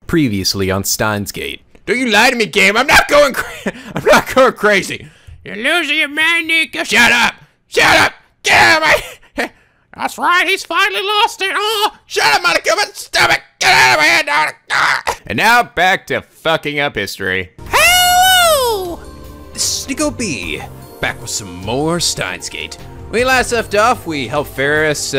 Previously on Steins Gate. Don't you lie to me, game. I'm not going crazy. You're losing your man, Nico. Shut up. Shut up. Get out of my... That's right. He's finally lost it. Oh, shut up, NicoB. Stop it. Get out of my head now. And now back to fucking up history. Hello. This is NicoB. Back with some more Steins Gate. When we last left off, we helped Faris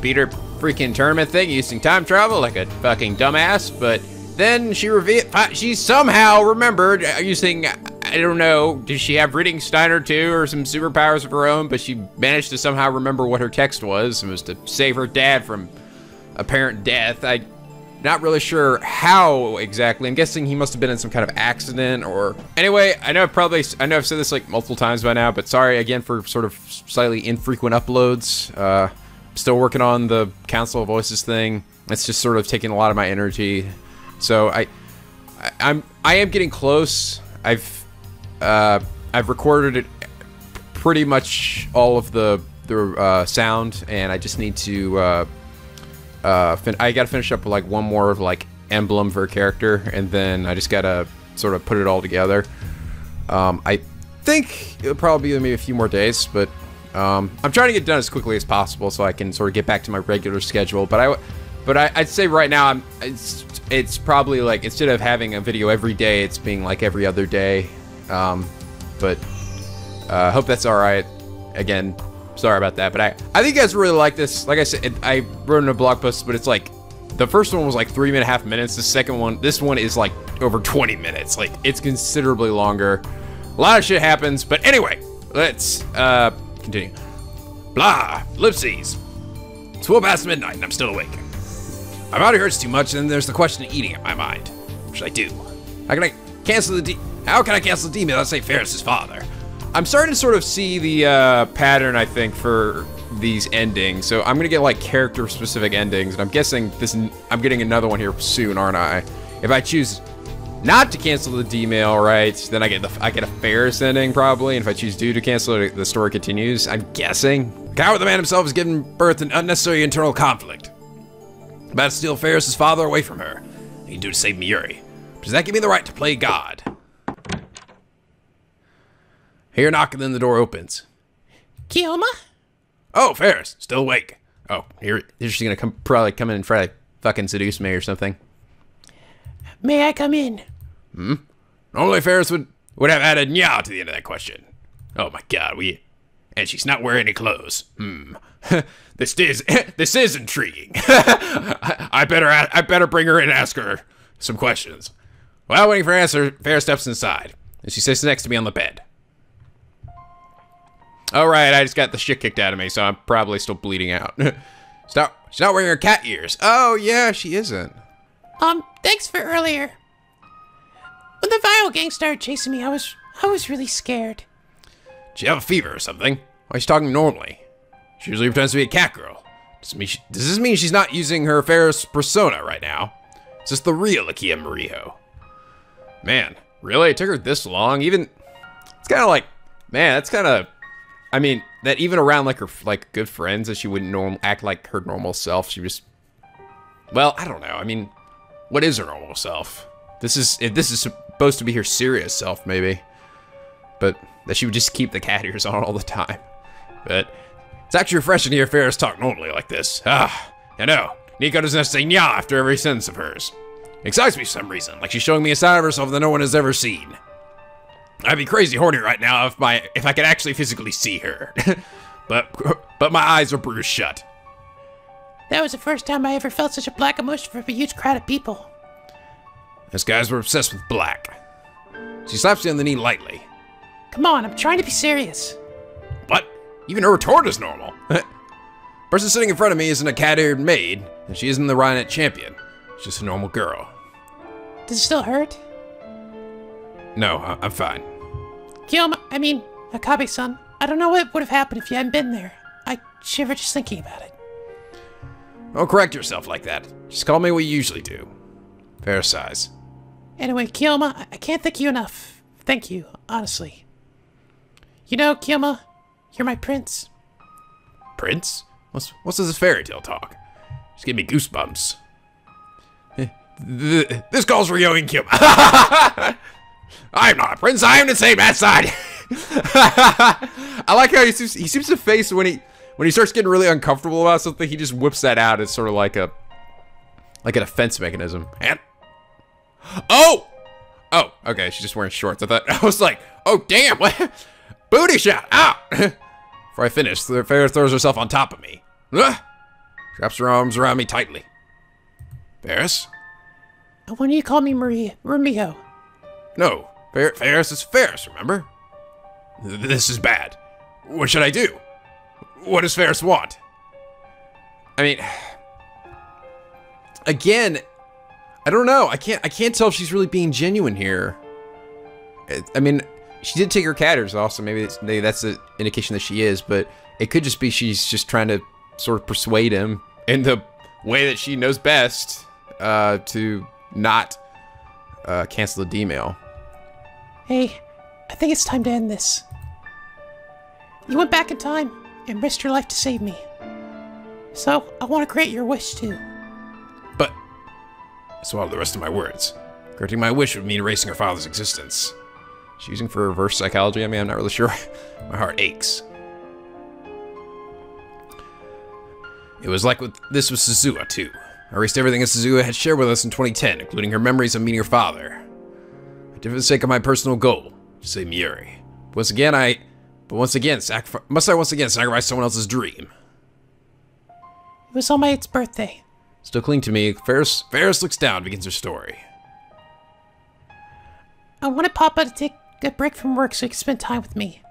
beat her freaking tournament thing using time travel like a fucking dumbass, but then she somehow remembered using, I don't know, did she have reading Steiner too or some superpowers of her own, but she managed to somehow remember what her text was and was to save her dad from apparent death. I'm not really sure how exactly. I'm guessing he must have been in some kind of accident or... Anyway, I know I've said this like multiple times by now, but sorry again for sort of slightly infrequent uploads. Still working on the Council of Voices thing. It's just sort of taking a lot of my energy. So I am getting close. I've recorded it pretty much all of the sound, and I just need to I gotta finish up with like one more like emblem for a character, and then I just gotta sort of put it all together. I think it'll probably be maybe a few more days, but I'm trying to get it done as quickly as possible so I can sort of get back to my regular schedule. But I'd say right now it's probably like, instead of having a video every day, it's being like every other day. But hope that's all right. Again, sorry about that. But I think you guys really like this. Like I said, I wrote in a blog post, but it's like the first one was like 3.5 minutes. The second one, this one is like over 20 minutes. Like, it's considerably longer. A lot of shit happens. But anyway, let's continue. Blah, ellipses. It's well past midnight and I'm still awake. My body hurts too much, and then there's the question eating at my mind. What should I do? How can I cancel the demon? Let's say Faris'S father. I'm starting to sort of see the pattern, I think, for these endings. So I'm gonna get like character-specific endings, and I'm guessing I'm getting another one here soon, aren't I? If I choose not to cancel the D-mail, right, then I get a Faris ending probably. And if I choose to cancel it, the story continues. I'm guessing. The coward, the man himself, is giving birth to unnecessary internal conflict. About to steal Faris'S father away from her. What can you do to save Muri? Does that give me the right to play God? Hear a knock, and then the door opens. Kioma? Oh, Faris, still awake. Oh, here she's gonna probably come in and try to fucking seduce me or something. May I come in? Normally Faris would have added nya to the end of that question. Oh my god, and she's not wearing any clothes. This is intriguing. I better bring her in and ask her some questions. While waiting for an answer, Faris steps inside, and she sits next to me on the bed. All right, I just got the shit kicked out of me, so I'm probably still bleeding out. She's not wearing her cat ears. Oh yeah, she isn't. Thanks for earlier. When the viral gang started chasing me, I was really scared. Did she have a fever or something? Why is she talking normally? She usually pretends to be a cat girl. Does this mean she's not using her Faris persona right now? Is this the real Akia Marijo? Man, really? It took her this long? It's kind of like, man, that's kind of, I mean, that even around like her good friends, that she wouldn't act like her normal self. She just, well, I don't know. I mean, what is her normal self? This is supposed to be her serious self, maybe. But that she would just keep the cat ears on all the time. But it's actually refreshing to hear Faris talk normally like this. I know. Nico doesn't have to say nya after every sentence of hers. It excites me for some reason, like she's showing me a side of herself that no one has ever seen. I'd be crazy horny right now if I could actually physically see her. but my eyes are bruised shut. That was the first time I ever felt such a black emotion from a huge crowd of people. Those guys were obsessed with black. She slaps me on the knee lightly. Come on, I'm trying to be serious. What? Even her retort is normal. Person sitting in front of me isn't a cat-eared maid, and she isn't the Rhinet champion. She's just a normal girl. Does it still hurt? No, I'm fine. Kioma, I mean, Akabe-san, I don't know what would have happened if you hadn't been there. I shiver just thinking about it. Don't correct yourself like that. Just call me what you usually do. Fair size. Anyway, Kioma, I can't thank you enough. Thank you, honestly. You know, Kioma, you're my prince. Prince? What's this fairy tale talk? Just give me goosebumps. This calls for yoing Kim. I'm not a prince. I am to say bad side. I like how he seems to face when he starts getting really uncomfortable about something, he just whips that out. It's sort of like a defense mechanism. And oh, okay, she's just wearing shorts. I was like, oh damn, what? booty shot. Ow. Before I finish, Ferris throws herself on top of me. Wraps her arms around me tightly. Ferris? When you call me Romeo. No, Ferris is Ferris, remember? This is bad. What should I do? What does Ferris want? I mean, again, I don't know. I can't tell if she's really being genuine here. I mean, she did take her catters off, so maybe that's an indication that she is, but it could just be she's just trying to sort of persuade him in the way that she knows best to not cancel the D-mail. Hey, I think it's time to end this. You went back in time and risked your life to save me. So, I want to grant your wish too. But, swallow the rest of my words. Granting my wish would mean erasing her father's existence. She's using for reverse psychology? I mean, I'm not really sure. My heart aches. It was like this with Suzuha, too. I erased everything that Suzuha had shared with us in 2010, including her memories of meeting her father. I did it for the sake of my personal goal, to save Miuri. Once again, must I once again sacrifice someone else's dream? It was on my 8th birthday. Still cling to me, Ferris looks down and begins her story. I wanted Papa to take a break from work so he could spend time with me.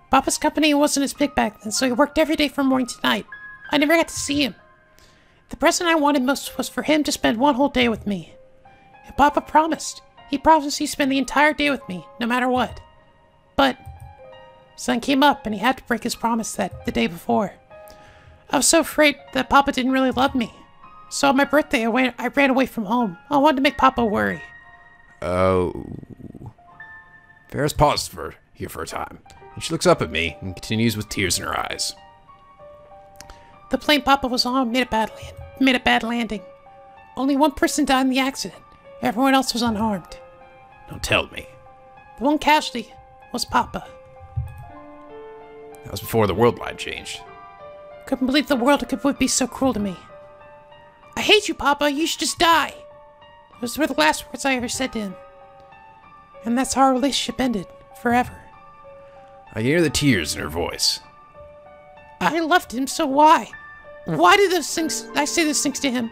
Papa's company wasn't as big back then, so he worked every day from morning to night. I never got to see him. The present I wanted most was for him to spend one whole day with me. And Papa promised. He promised he'd spend the entire day with me, no matter what. But something came up and he had to break his promise the day before. I was so afraid that Papa didn't really love me. So on my birthday, I ran away from home. I wanted to make Papa worry. Oh. Ferris paused here for a time, and she looks up at me and continues with tears in her eyes. The plane Papa was on made a bad landing. Only one person died in the accident. Everyone else was unharmed. Don't tell me. The one casualty was Papa. That was before the world line changed. Couldn't believe the world would be so cruel to me. I hate you, Papa. You should just die. Those were the last words I ever said to him. And that's how our relationship ended. Forever. I can hear the tears in her voice. I loved him, so why? Why did I say those things to him?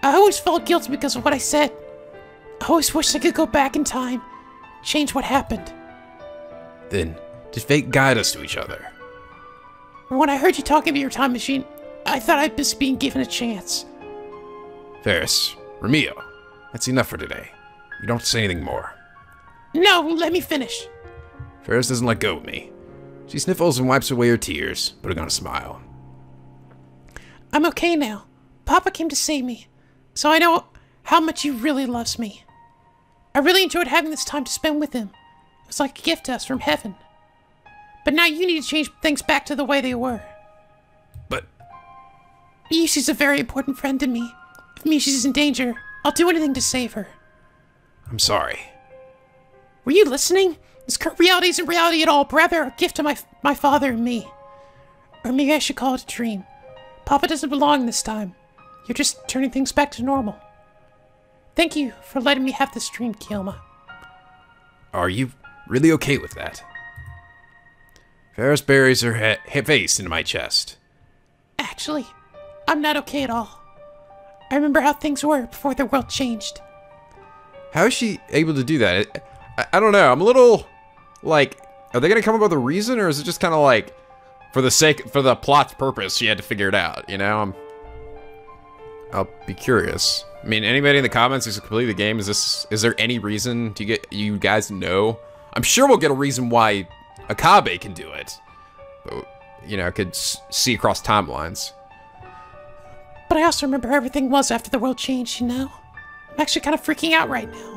I always felt guilty because of what I said. I always wished I could go back in time, change what happened. Then, did fate guide us to each other? When I heard you talking about your time machine, I thought I'd just been given a chance. Ferris, Romeo, that's enough for today. You don't have to say anything more. No, let me finish. Ferris doesn't let go of me. She sniffles and wipes away her tears, putting on a smile. I'm okay now. Papa came to save me, so I know how much he really loves me. I really enjoyed having this time to spend with him. It was like a gift to us from heaven. But now you need to change things back to the way they were. But Yushi's a very important friend to me. If Mishi's in danger, I'll do anything to save her. I'm sorry. Were you listening? This current reality isn't reality at all, but rather a gift to my father and me. Or maybe I should call it a dream. Papa doesn't belong this time. You're just turning things back to normal. Thank you for letting me have this dream, Kielma. Are you really okay with that? Ferris buries her face into my chest. Actually, I'm not okay at all. I remember how things were before the world changed. How is she able to do that? I don't know. I'm a little, like, are they going to come up with a reason, or is it just kind of like, for the plot's purpose, she had to figure it out, you know? I'll be curious. I mean, anybody in the comments who's completed the game, is there any reason you guys know? I'm sure we'll get a reason why NicoB can do it. But, you know, could see across timelines. But I also remember how everything was after the world changed, you know? I'm actually kind of freaking out right now.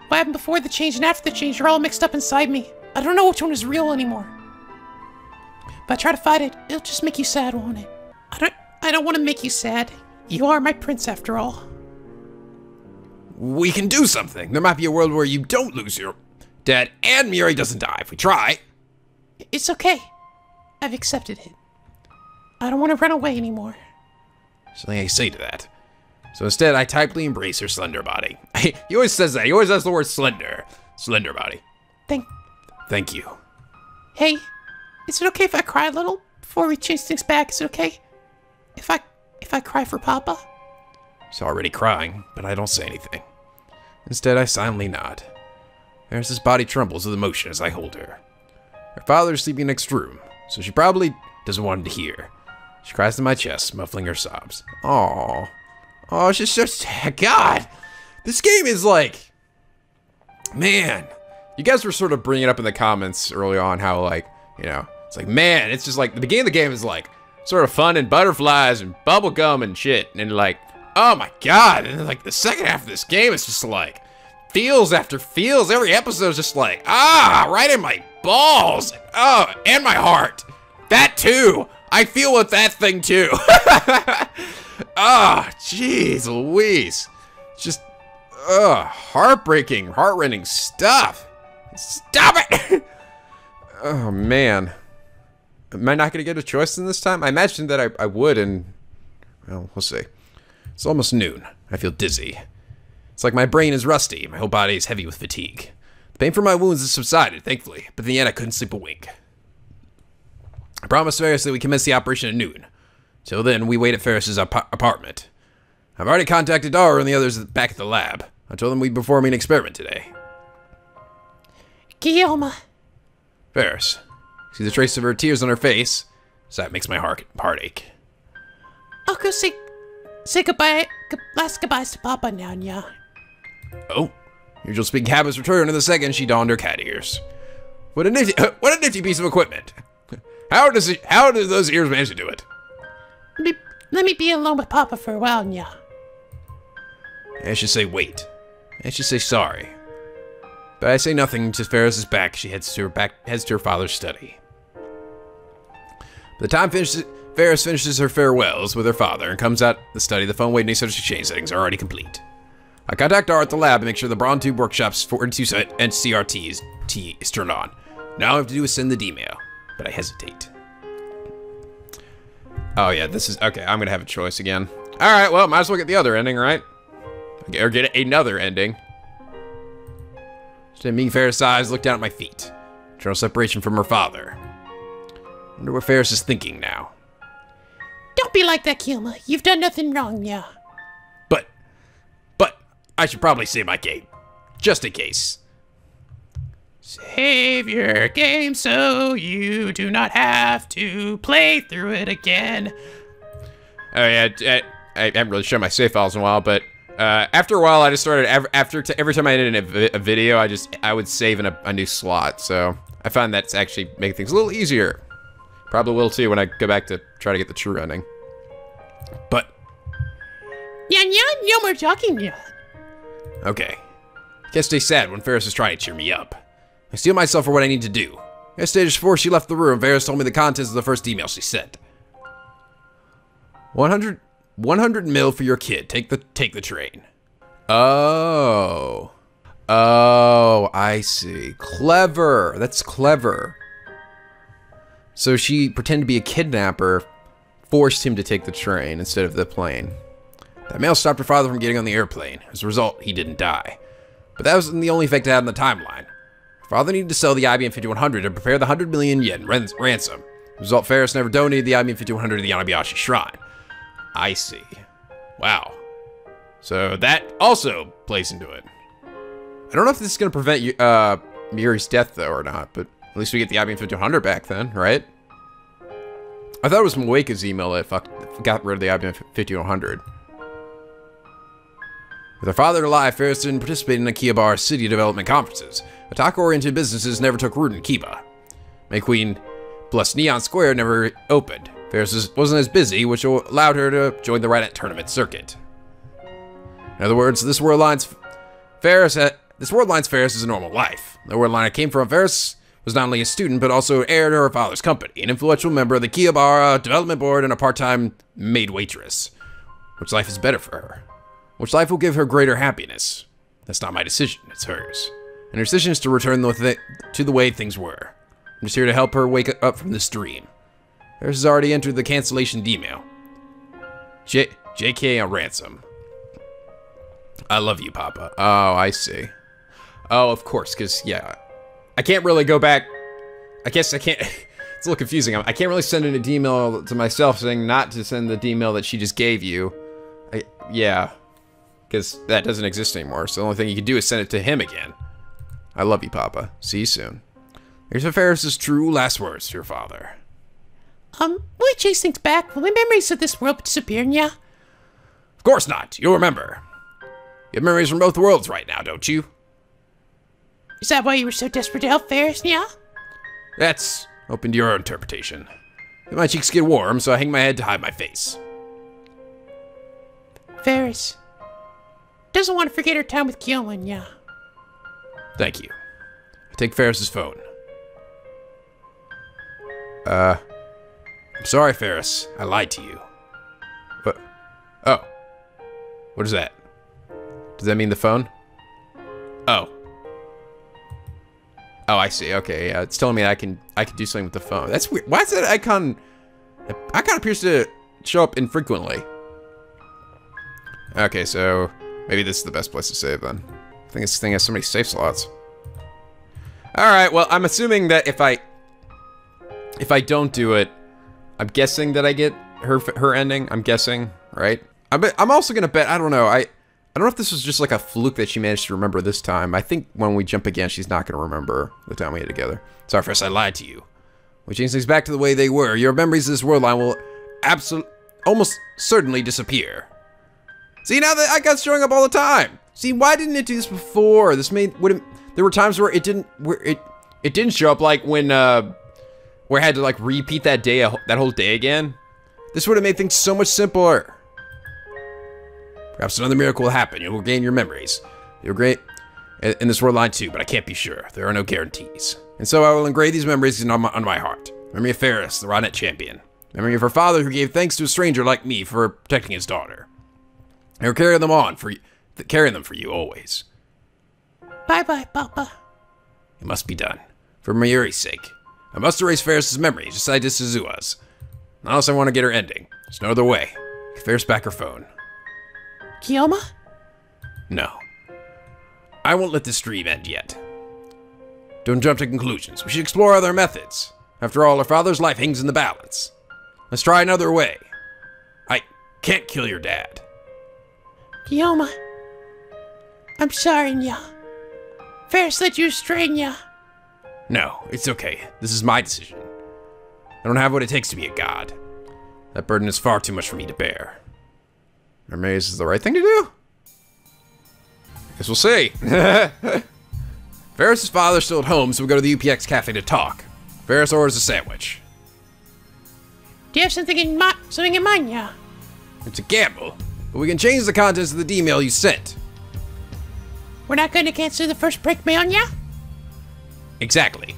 What happened before the change and after the change are all mixed up inside me. I don't know which one is real anymore. If I try to fight it, it'll just make you sad, won't it? I don't want to make you sad. You are my prince after all. we can do something. There might be a world where you don't lose your dad and Miri doesn't die if we try. It's okay. I've accepted it. I don't want to run away anymore. Something I say to that. So instead, I tightly embrace her slender body. He always says that. He always has the word slender. Slender body. Thank you. Hey, is it okay if I cry a little before we change things back? Is it okay if I cry for Papa? He's already crying, but I don't say anything. Instead, I silently nod. Ferris's body trembles with emotion as I hold her. Her father is sleeping next room, so she probably doesn't want him to hear. She cries to my chest, muffling her sobs. Aww. Oh, she's just... God! This game is like... Man. You guys were sort of bringing it up in the comments early on how, like, you know, it's like, man, it's just like, the beginning of the game is like, sort of fun and butterflies and bubblegum and shit. And like, oh my God. And then like the second half of this game is just like, feels after feels. Every episode is just like, right in my balls. Oh, and my heart. That too. I feel with that thing too. Jeez Louise. Just, heartbreaking, heart-rending stuff. Stop it! Oh, man. Am I not going to get a choice in this time? I imagined that I would, and... Well, we'll see. It's almost noon. I feel dizzy. It's like my brain is rusty. My whole body is heavy with fatigue. The pain from my wounds has subsided, thankfully, but in the end, I couldn't sleep a wink. I promised Faris that we commence the operation at noon. Till then, we wait at Faris's apartment. I've already contacted Dara and the others back at the lab. I told them we'd be performing an experiment today. Guillaume. Faris. See the trace of her tears on her face? So that makes my heart ache. I'll go say goodbye, last goodbyes to Papa now, yeah. Oh, usual speaking habits returned in the second she donned her cat ears. What a nifty piece of equipment. How do those ears manage to do it? Let me be alone with Papa for a while, yeah. I should say wait. I should say sorry. But I say nothing to Faris's back. She heads to her father's study. By the time Faris finishes her farewells with her father and comes out the study, the phone waiting search exchange settings are already complete. I contact Dara at the lab and make sure the Braun Tube Workshop's 42 and CRT is turned on. Now all I have to do is send the email, but I hesitate. Oh yeah, this is okay. I'm gonna have a choice again. All right, well, might as well get the other ending, right? Or get another ending. Instead of meeting Faris' eyes, look down at my feet. Eternal separation from her father. Wonder what Faris is thinking now. Don't be like that, Guillaume. You've done nothing wrong, yeah. But I should probably save my game, just in case. Save your game so you do not have to play through it again. Oh yeah, I haven't really shown my save files in a while, but after a while, I just started every time I did a video, I would save in a new slot. So I found that's actually making things a little easier. Probably will too when I go back to try to get the true ending. But yeah, no more talking yet. Okay, can't stay sad when Faris is trying to cheer me up. I steel myself for what I need to do. Yesterday, just before she left the room, Faris told me the contents of the first email she sent. 100 mil for your kid. Take the train. Oh, I see. Clever. That's clever. So she pretended to be a kidnapper, forced him to take the train instead of the plane. That mail stopped her father from getting on the airplane. As a result, he didn't die. But that wasn't the only effect it had on the timeline. Her father needed to sell the IBM 5100 to prepare the 100 million yen ransom. As a result, Faris never donated the IBM 5100 to the Yanabayashi Shrine. I see. Wow. So that also plays into it. I don't know if this is going to prevent Miri's death, though, or not, but at least we get the IBM 5100 back then, right? I thought it was Moeka's email that got rid of the IBM 5100. With her father alive, Faris didn't participate in Akihabara's city development conferences. Otaku-oriented businesses never took root in Kiba. McQueen plus Neon Square never opened. Faris wasn't as busy, which allowed her to join the Right tournament circuit. In other words, this world lines Faris as a normal life. The world line I came from, Faris was not only a student, but also heir to her father's company, an influential member of the Akihabara Development Board and a part-time maid waitress. Which life is better for her? Which life will give her greater happiness? That's not my decision, it's hers. And her decision is to return to the way things were. I'm just here to help her wake up from this dream. Ferris has already entered the cancellation email. JK on ransom. I love you, Papa. Oh, I see. Oh, of course, because, yeah. I can't really go back. I guess I can't. It's a little confusing. I can't really send an email to myself saying not to send the email that she just gave you. Yeah. Because that doesn't exist anymore. So the only thing you can do is send it to him again. I love you, Papa. See you soon. Here's Ferris's true last words to your father. Will I chase things back? Will my memories of this world disappear, yeah? Of course not. You'll remember. You have memories from both worlds right now, don't you? Is that why you were so desperate to help Faris, yeah? That's open to your interpretation. My cheeks get warm, so I hang my head to hide my face. Faris doesn't want to forget her time with Keelan, yeah. Thank you. I take Ferris's phone. I'm sorry, Ferris. I lied to you. What? Oh. What is that? Does that mean the phone? Oh. Oh, I see. Okay, yeah. It's telling me I can do something with the phone. That's weird. Why is that icon? The icon appears to show up infrequently. Okay, so maybe this is the best place to save then. I think this thing has so many save slots. Alright, well, I'm assuming that if I don't do it, I'm guessing that I get her ending. I'm guessing, right? I'm also gonna bet, I don't know, I don't know if this was just like a fluke that she managed to remember this time. I think when we jump again, she's not gonna remember the time we had together. Sorry, first I lied to you. We change things back to the way they were. Your memories of this world line will almost certainly disappear. See, now the icon's showing up all the time. See, why didn't it do this before? There were times where it didn't show up, like when where I had to like repeat that whole day again. This would have made things so much simpler. Perhaps another miracle will happen. You'll regain your memories. You'll great in this world line too, but I can't be sure. There are no guarantees. And so I will engrave these memories on my heart. Memory of Faris, the Ronette champion. Memory of her father who gave thanks to a stranger like me for protecting his daughter. I will carry them for you always. Bye-bye, Papa. It must be done. For Mayuri's sake. I must erase Ferris's memories, just like Suzua's. Unless I want to get her ending. There's no other way. Give Faris back her phone. Kiyoma? No. I won't let this dream end yet. Don't jump to conclusions. We should explore other methods. After all, her father's life hangs in the balance. Let's try another way. I can't kill your dad. Kiyoma. I'm sorry, nya. Faris led you astray, nya. No, it's okay. This is my decision. I don't have what it takes to be a god. That burden is far too much for me to bear. Or maybe this is the right thing to do? Guess we'll see. Ferris's father's still at home, so we go to the UPX cafe to talk. Ferris orders a sandwich. Do you have something in mind, yeah? It's a gamble, but we can change the contents of the email you sent. We're not going to cancel the first break mail, yeah? Exactly.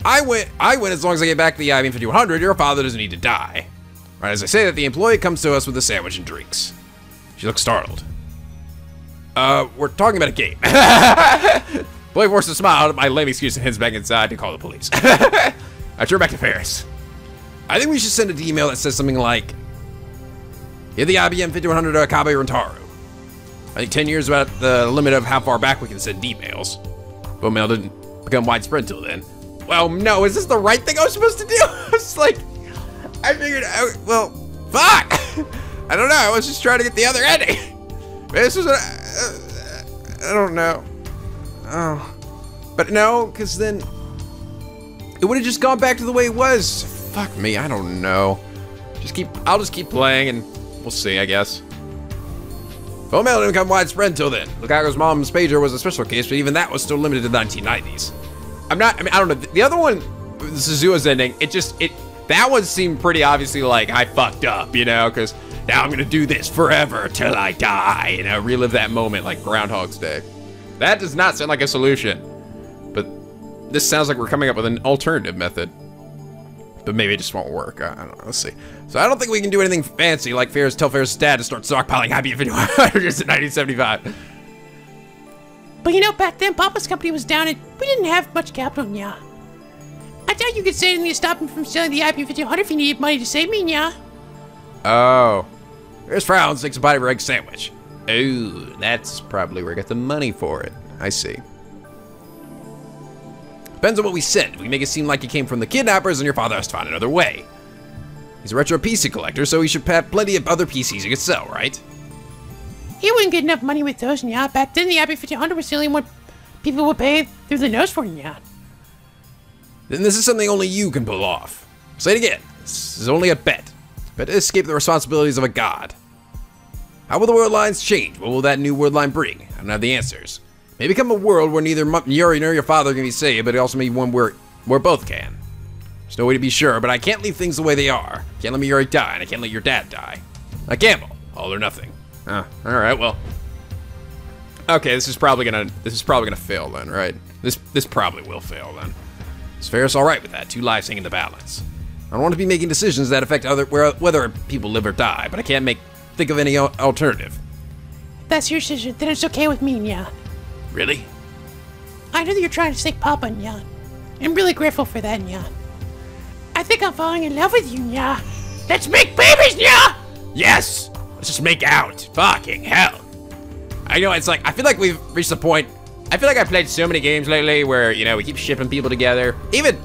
I win as long as I get back the IBM 5100. Your father doesn't need to die. Right as I say that, the employee comes to us with a sandwich and drinks. She looks startled. We're talking about a game. Employee forces a smile at my lame excuse and heads back inside to call the police. I turn back to Faris. I think we should send an email that says something like, "Give the IBM 5100 to Akabe Rentaru." I think 10 years is about the limit of how far back we can send emails. But mail didn't become widespread till then. Well, no, is this the right thing I was supposed to do? I was like, I figured out, well, fuck! I don't know, I was just trying to get the other ending. This was I don't know. Oh. But no, because then it would have just gone back to the way it was. Fuck me, I don't know. I'll just keep playing and we'll see, I guess. Phone mail didn't become widespread until then. Lukaku's mom's pager was a special case, but even that was still limited to the 1990s. I don't know. The other one, Suzua's ending, that one seemed pretty obviously like I fucked up, you know, because now I'm gonna do this forever till I die, you know, relive that moment like Groundhog's Day. That does not sound like a solution, but this sounds like we're coming up with an alternative method. But maybe it just won't work. I don't know. Let's see. So I don't think we can do anything fancy like tell Ferris' dad to start stockpiling IBM 5100s in 1975. But you know, back then, Papa's company was down and we didn't have much capital, nya. I doubt you could say anything to stop him from selling the IP-5100 if he needed money to save me, nya. Oh. There's frowns, takes a bite of her egg sandwich. Ooh, that's probably where I got the money for it. I see. Depends on what we said. We make it seem like it came from the kidnappers and your father has to find another way. He's a retro PC collector, so he should have plenty of other PCs he could sell, right? He wouldn't get enough money with those, nya. Back then, the IP-5100 was the only one people would pay through the nose for, nya. Then this is something only you can pull off. Say it again. This is only a bet. But to escape the responsibilities of a god. How will the world lines change? What will that new world line bring? I don't have the answers. Maybe become a world where neither Yuri nor your father can be saved, but it also may be one where both can. There's no way to be sure, but I can't leave things the way they are. Can't let Yuri die, and I can't let your dad die. I gamble. All or nothing. Alright, well. Okay, this is probably gonna fail then, right? This probably will fail then. Is Faris alright with that? 2 lives hang in the balance. I don't want to be making decisions that affect whether people live or die, but I can't think of any alternative. If that's your decision, then it's okay with me, nya. Really? I know that you're trying to save Papa, nya. I'm really grateful for that, nya. I think I'm falling in love with you, nya. Let's make babies, nya! Yes! Let's just make out. Fucking hell. I know, it's like, I feel like we've reached the point. I feel like I've played so many games lately where, you know, we keep shipping people together. Even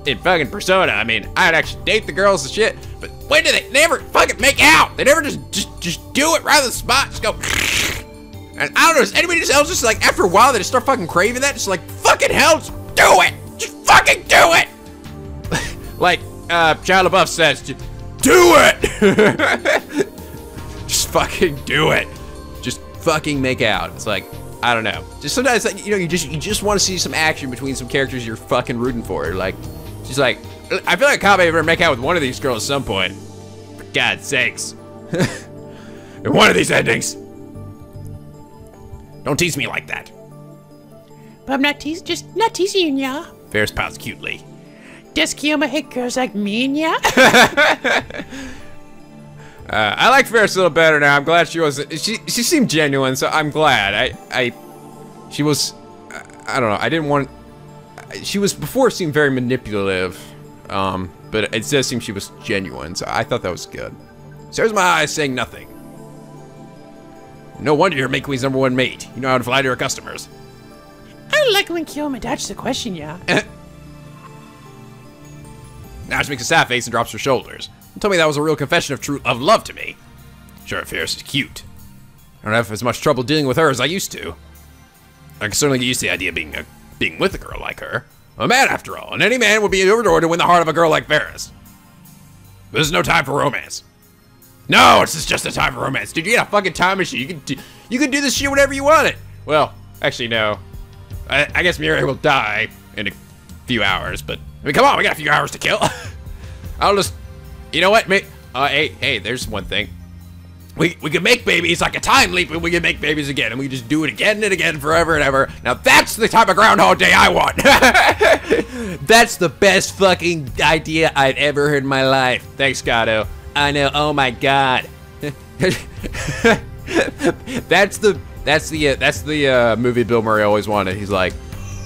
in fucking Persona, I mean, I'd actually date the girls and shit, but when do they never fucking make out? They never just do it right on the spot, just go. And I don't know, does anybody else just like, after a while, they just start fucking craving that? Just like, fucking hell, just do it! Just fucking do it! Like, Shia LaBeouf says, do it! Just fucking do it. Just fucking make out. It's like, I don't know. Just sometimes, like, you know, you just want to see some action between some characters you're fucking rooting for. Like, just like, I feel like NicoB better make out with one of these girls at some point. For God's sakes. In one of these endings. Don't tease me like that. But I'm not teasing, just not teasing you, nya. Faris pouts cutely. Does Kiyoma hate girls like me, nya? I like Faris a little better now. I'm glad she wasn't. She seemed genuine, so I'm glad. She was. I don't know. I didn't want. She was before seemed very manipulative, but it does seem she was genuine. So I thought that was good. Stares my eyes, saying nothing. No wonder you're Makewee's #1 mate. You know how to fly to your customers. I don't like when Kiyoma dodges the question, nya. Now she makes a sad face and drops her shoulders. And told me that was a real confession of true love to me. Sure, Faris is cute. I don't have as much trouble dealing with her as I used to. I can certainly get used to the idea of being with a girl like her. I'm a man, after all, and any man would be overjoyed to win the heart of a girl like Faris. But this is no time for romance. No, it's just a time for romance. Dude, you get a fucking time machine. You can do this shit whenever you want it. Well, actually, no. I guess Mirai will die in a few hours, but I mean, come on, we got a few hours to kill. I'll just, you know what, mate? Hey, there's one thing. We can make babies like a time leap, and we can make babies again, and we just do it again and again, forever and ever. Now that's the type of Groundhog Day I want. That's the best fucking idea I've ever heard in my life. Thanks, Gato. I know. Oh my god. That's the movie Bill Murray always wanted. He's like,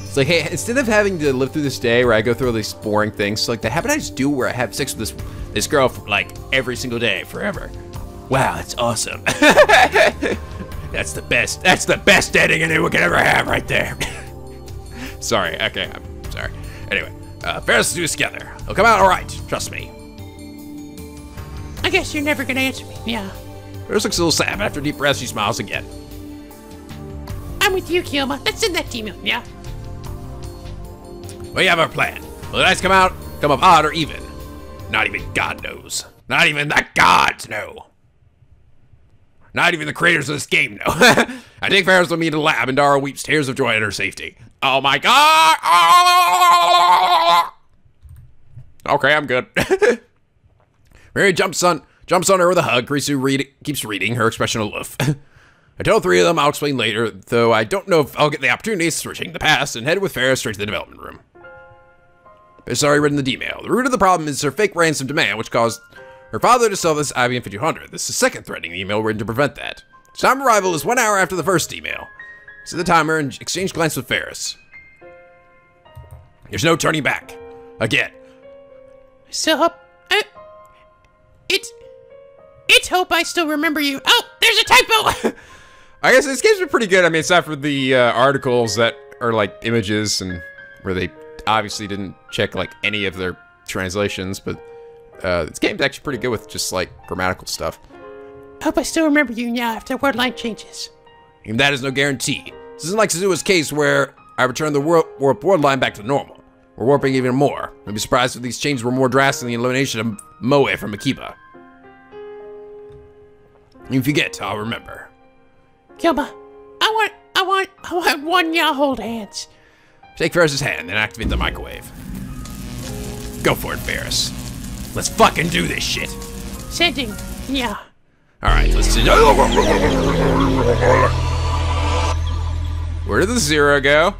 it's like, hey, instead of having to live through this day where I go through all these boring things, like, how about I just do where I have sex with this girl for, like, every single day forever? Wow, that's awesome. That's the best ending anyone could ever have right there. Sorry, okay, I'm sorry. Anyway, Faris, do this together. It'll come out all right, trust me. I guess you're never gonna answer me, yeah. Faris looks a little sad, but after a deep breath, she smiles again. I'm with you, Kiyoma. Let's send that email, yeah. We have our plan. Will the dice come up odd or even? Not even God knows. Not even the gods know. Not even the creators of this game know. I take Faris with me to the lab, and Dara weeps tears of joy at her safety. Oh my god! Oh! Okay, I'm good. Mary jumps on her with a hug. Kurisu keeps reading, her expression aloof. I told 3 of them I'll explain later, though I don't know if I'll get the opportunity, switching the past, and head with Faris straight to the development room. It's already written the email. The root of the problem is her fake ransom demand, which caused her father to sell this IBM 5200. This is the second threatening email written to prevent that. Its time of arrival is 1 hour after the first email. Set the timer and exchange glance with Faris. There's no turning back. Again. So hope it's hope I still remember you. Oh, there's a typo. I guess this game's been pretty good. I mean, except for the articles that are like images and where they obviously didn't check like any of their translations, but this game's actually pretty good with just like grammatical stuff. Hope I still remember you now after word line changes. And that is no guarantee. This isn't like Suzua's case where I returned the warp word line back to normal. We're warping even more. I'd be surprised if these changes were more drastic than the elimination of Moe from Akiba. If you forget, I'll remember. Kilba, I want one y'all hold hands. Take Faris' hand, then activate the microwave. Go for it, Faris. Let's fucking do this shit. Sending, yeah. Alright, let's do. Where did the 0 go?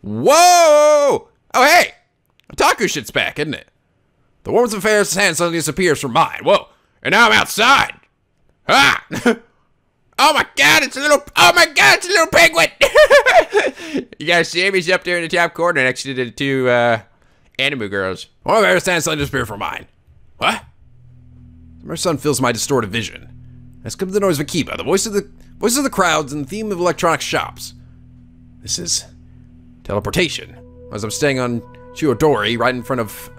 Whoa! Oh, hey! Otaku shit's back, isn't it? The warmth of Faris' hand suddenly disappears from mine. Whoa! And now I'm outside! Ah! Oh my god, it's a little penguin! You guys see him? He's up there in the top corner next to the two, anime girls. One of Faris' hands suddenly disappeared from mine. What? My son fills my distorted vision. Let's come to the noise of Akiba, the voice of the crowds, and the theme of electronic shops. This is teleportation. As I'm staying on Chiodori, right in front of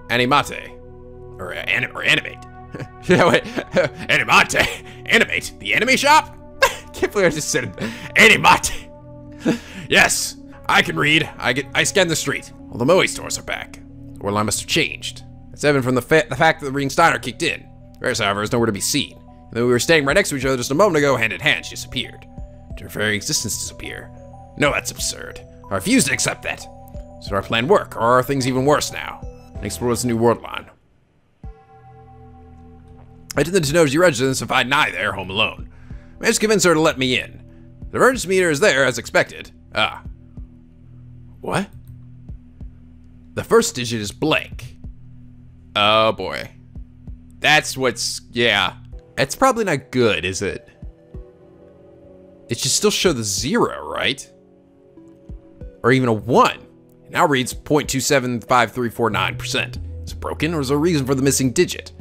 Animate. Or Animate. You know what? Animate? Animate? The anime shop? Can't believe I just said it. Animate. Yes, I can read. I scan the street. All the Moe stores are back. The word line must have changed. It's evident from the fact that the reading Steiner kicked in. Faris, however, is nowhere to be seen. And though we were standing right next to each other just a moment ago, hand in hand, she disappeared. Did her very existence disappear? No, that's absurd. I refuse to accept that. So did our plan work, or are things even worse now? And explore this new world line. I did the Tenoji residence and find Nai there, home alone. I managed to convince her to let me in. The emergency meter is there, as expected. Ah. What? The first digit is blank. Oh boy. That's what's, yeah. It's probably not good, is it? It should still show the 0, right? Or even a 1. It now reads 0.275349%. Is it broken, or is there a reason for the missing digit?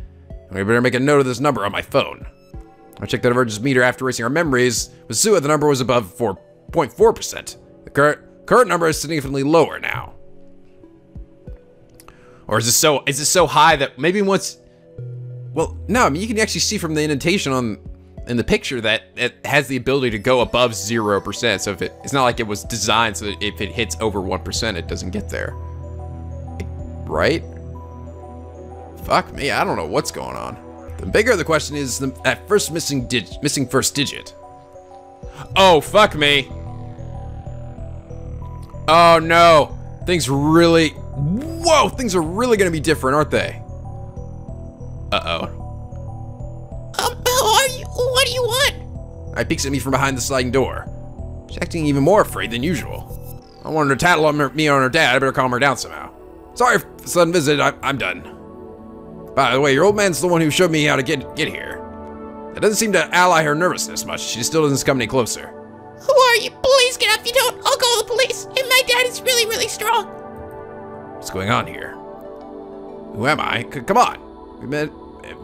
I better make a note of this number on my phone. I checked the divergence meter after erasing our memories. With Sua, the number was above 4.4%. The current number is significantly lower now. Or is it so high that maybe once... Well, no, I mean, you can actually see from the indentation in the picture that it has the ability to go above 0%. So it's not like it was designed so that if it hits over 1%, it doesn't get there. Right? Fuck me, I don't know what's going on. The bigger the question is that first missing first digit. Oh, fuck me. Oh no, things are really gonna be different, aren't they? Uh-oh. Who are you? What do you want? I peeks at me from behind the sliding door. She's acting even more afraid than usual. I wanted her to tattle on me on her dad. I better calm her down somehow. Sorry for the sudden visit. I'm done. By the way, your old man's the one who showed me how to get here. That doesn't seem to ally her nervousness much. She still doesn't come any closer. Who are you? Please get up. If you don't, I'll call the police. And my dad is really, really strong. What's going on here? Who am I? Come on.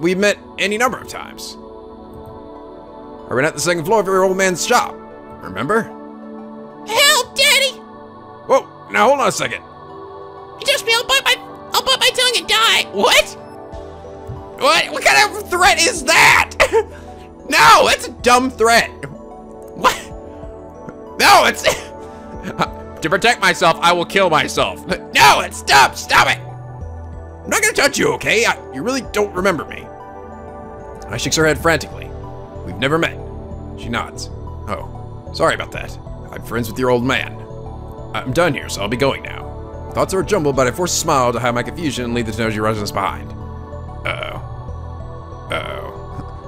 We've met any number of times. I ran at the second floor of your old man's shop. Remember? Help, Daddy! Whoa, now hold on a second. Just me, I'll bite my tongue and die. What? What kind of threat is that? No, that's a dumb threat. What? No, it's... To protect myself, I will kill myself. No, stop it. I'm not gonna touch you, okay? You really don't remember me. I shakes her head frantically. We've never met. She nods. Oh, sorry about that. I'm friends with your old man. I'm done here, so I'll be going now. Thoughts are jumbled, but I force a smile to hide my confusion and leave the Tenoji residence behind. Uh-oh.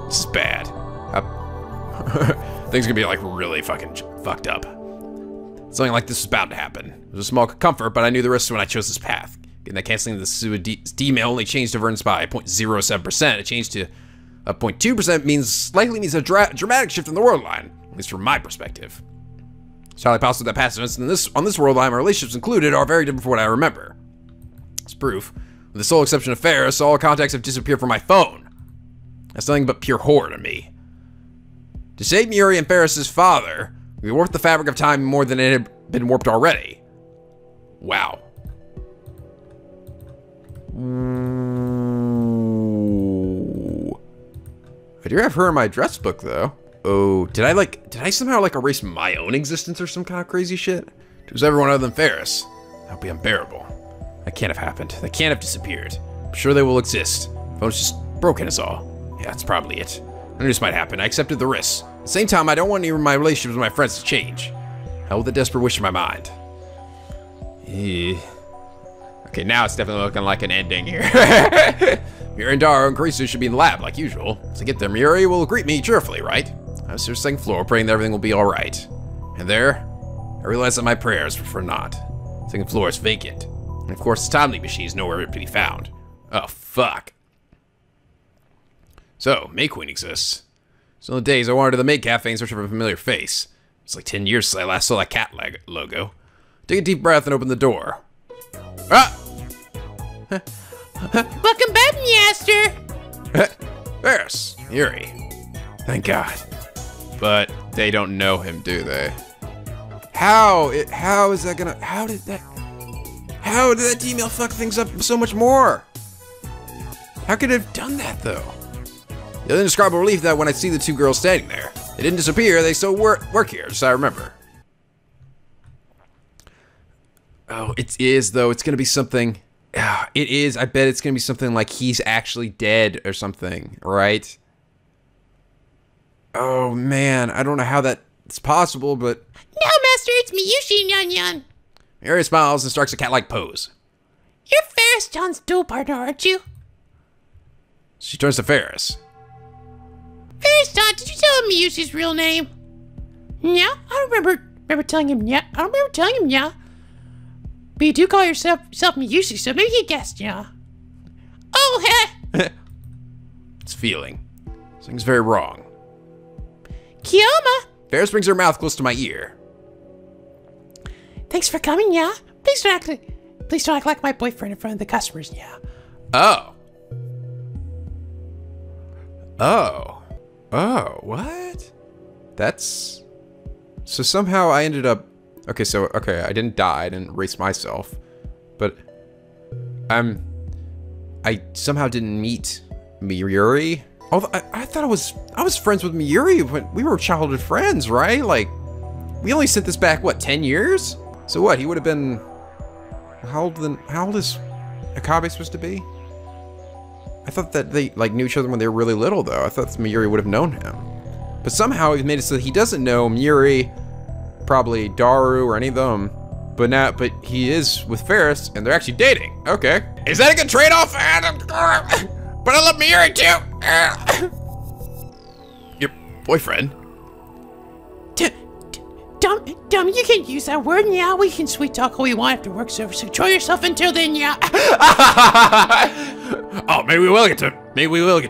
This is bad. Things are gonna be like really fucking fucked up. Something like this was bound to happen. It was a small comfort, but I knew the risks when I chose this path. Getting that canceling the Sua D-mail only changed divergence by 0.07%. A change to 0.2% means a dramatic shift in the world line. least from my perspective. It's highly possible that past events on this world, my relationships included, are very different from what I remember. As proof, with the sole exception of Faris, all contacts have disappeared from my phone. That's nothing but pure horror to me. To save Muri and Faris' father, we warped the fabric of time more than it had been warped already. Wow. Ooh. I do have her in my address book, though. Oh, did I somehow, like, erase my own existence or some kind of crazy shit? It was everyone other than Faris. That would be unbearable. That can't have happened. They can't have disappeared. I'm sure they will exist. Phone's just broken us all. Yeah, that's probably it. I knew this might happen. I accepted the risks. At the same time, I don't want any of my relationships with my friends to change. Hell with a desperate wish in my mind. Okay, now it's definitely looking like an ending here. Muri and Daru and Karisu should be in the lab, like usual. As I get there, Muri will greet me cheerfully, right? I was to the second floor, praying that everything will be alright. And there, I realized that my prayers were for naught. The second floor is vacant. And of course, the time leap machine is nowhere to be found. Oh, fuck. So, May Queen exists. So in the days I wandered to the Maid Cafe and searched for a familiar face. It's like 10 years since I last saw that cat logo. Take a deep breath and open the door. Ah! Welcome back, Master. Faris, Muri. Thank God. But they don't know him, do they? How is that gonna, how did that email fuck things up so much more? How could it have done that, though? The indescribable relief that when I see the two girls standing there, they didn't disappear, they still work here, just so I remember. Oh, it is, though. It's gonna be something. It is. I bet it's gonna be something like he's actually dead or something, right? Oh, man. I don't know how that's possible, but... No, Master, it's Miyushi, Nyan Nyan. Muri smiles and strikes a cat-like pose. You're Faris John's duel partner, aren't you? She turns to Faris. Faris John, did you tell him Miyushi's real name? Yeah, I don't remember telling him, yeah. I don't remember telling him, yeah. But you do call yourself Miyushi, so maybe he guessed, yeah. Oh, heh. It's feeling. Something's very wrong. Kiyama! Faris brings her mouth close to my ear. Thanks for coming, yeah. Please don't act like my boyfriend in front of the customers, yeah. Oh. Oh. Oh, what? That's... So somehow I ended up... Okay, I didn't die, I didn't erase myself. But... I somehow didn't meet Muri. Although I thought I was friends with Muri when we were childhood friends, right? Like, we only sent this back, what, 10 years? So what, he would have been... How old is NicoB supposed to be? I thought that they, like, knew each other when they were really little, though. I thought Muri would have known him. But somehow he's made it so that he doesn't know Muri, probably Daru, or any of them. But he is with Faris, and they're actually dating. Okay. Is that a good trade-off? But I love Muri too. Your boyfriend? Dumb, you can't use that word, yeah. We can sweet talk all we want after work's over, so enjoy yourself until then, yeah. Oh, maybe we will get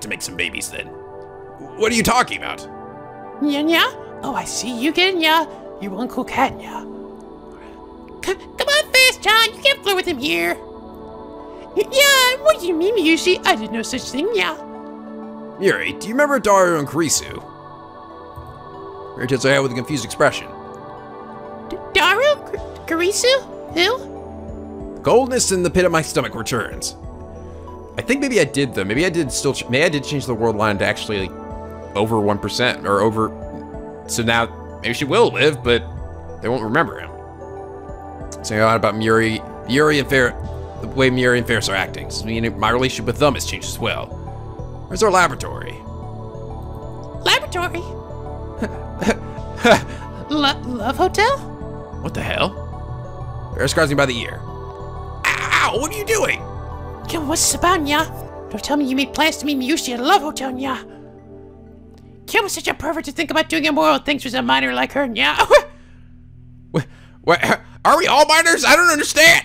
to make some babies then. What are you talking about? Yeah. Oh, I see you again, yeah. You're one cool cat, yeah. Come on, Faris John, you can't flirt with him here. Yeah, what do you mean, Miyushi? I didn't know such thing, yeah. Muri, do you remember Daru and Karisu? Muri tilts her head with a confused expression. Daru? Karisu? Who? The coldness in the pit of my stomach returns. I think maybe I did, though. Maybe I did change the world line to actually like, over 1%, or over... So now, maybe she will live, but they won't remember him. Saying a lot about Muri and Faris, the way Muri and Faris are acting. So my relationship with them has changed as well. Where's our laboratory? Laboratory? Love hotel? What the hell? Faris grabs me by the ear. Ow! What are you doing? Come, what's this about, nya? Don't tell me you made plans to meet Miyushi at a love hotel, nya. Kim was such a pervert to think about doing immoral things with a minor like her, nya. What? Are we all minors? I don't understand.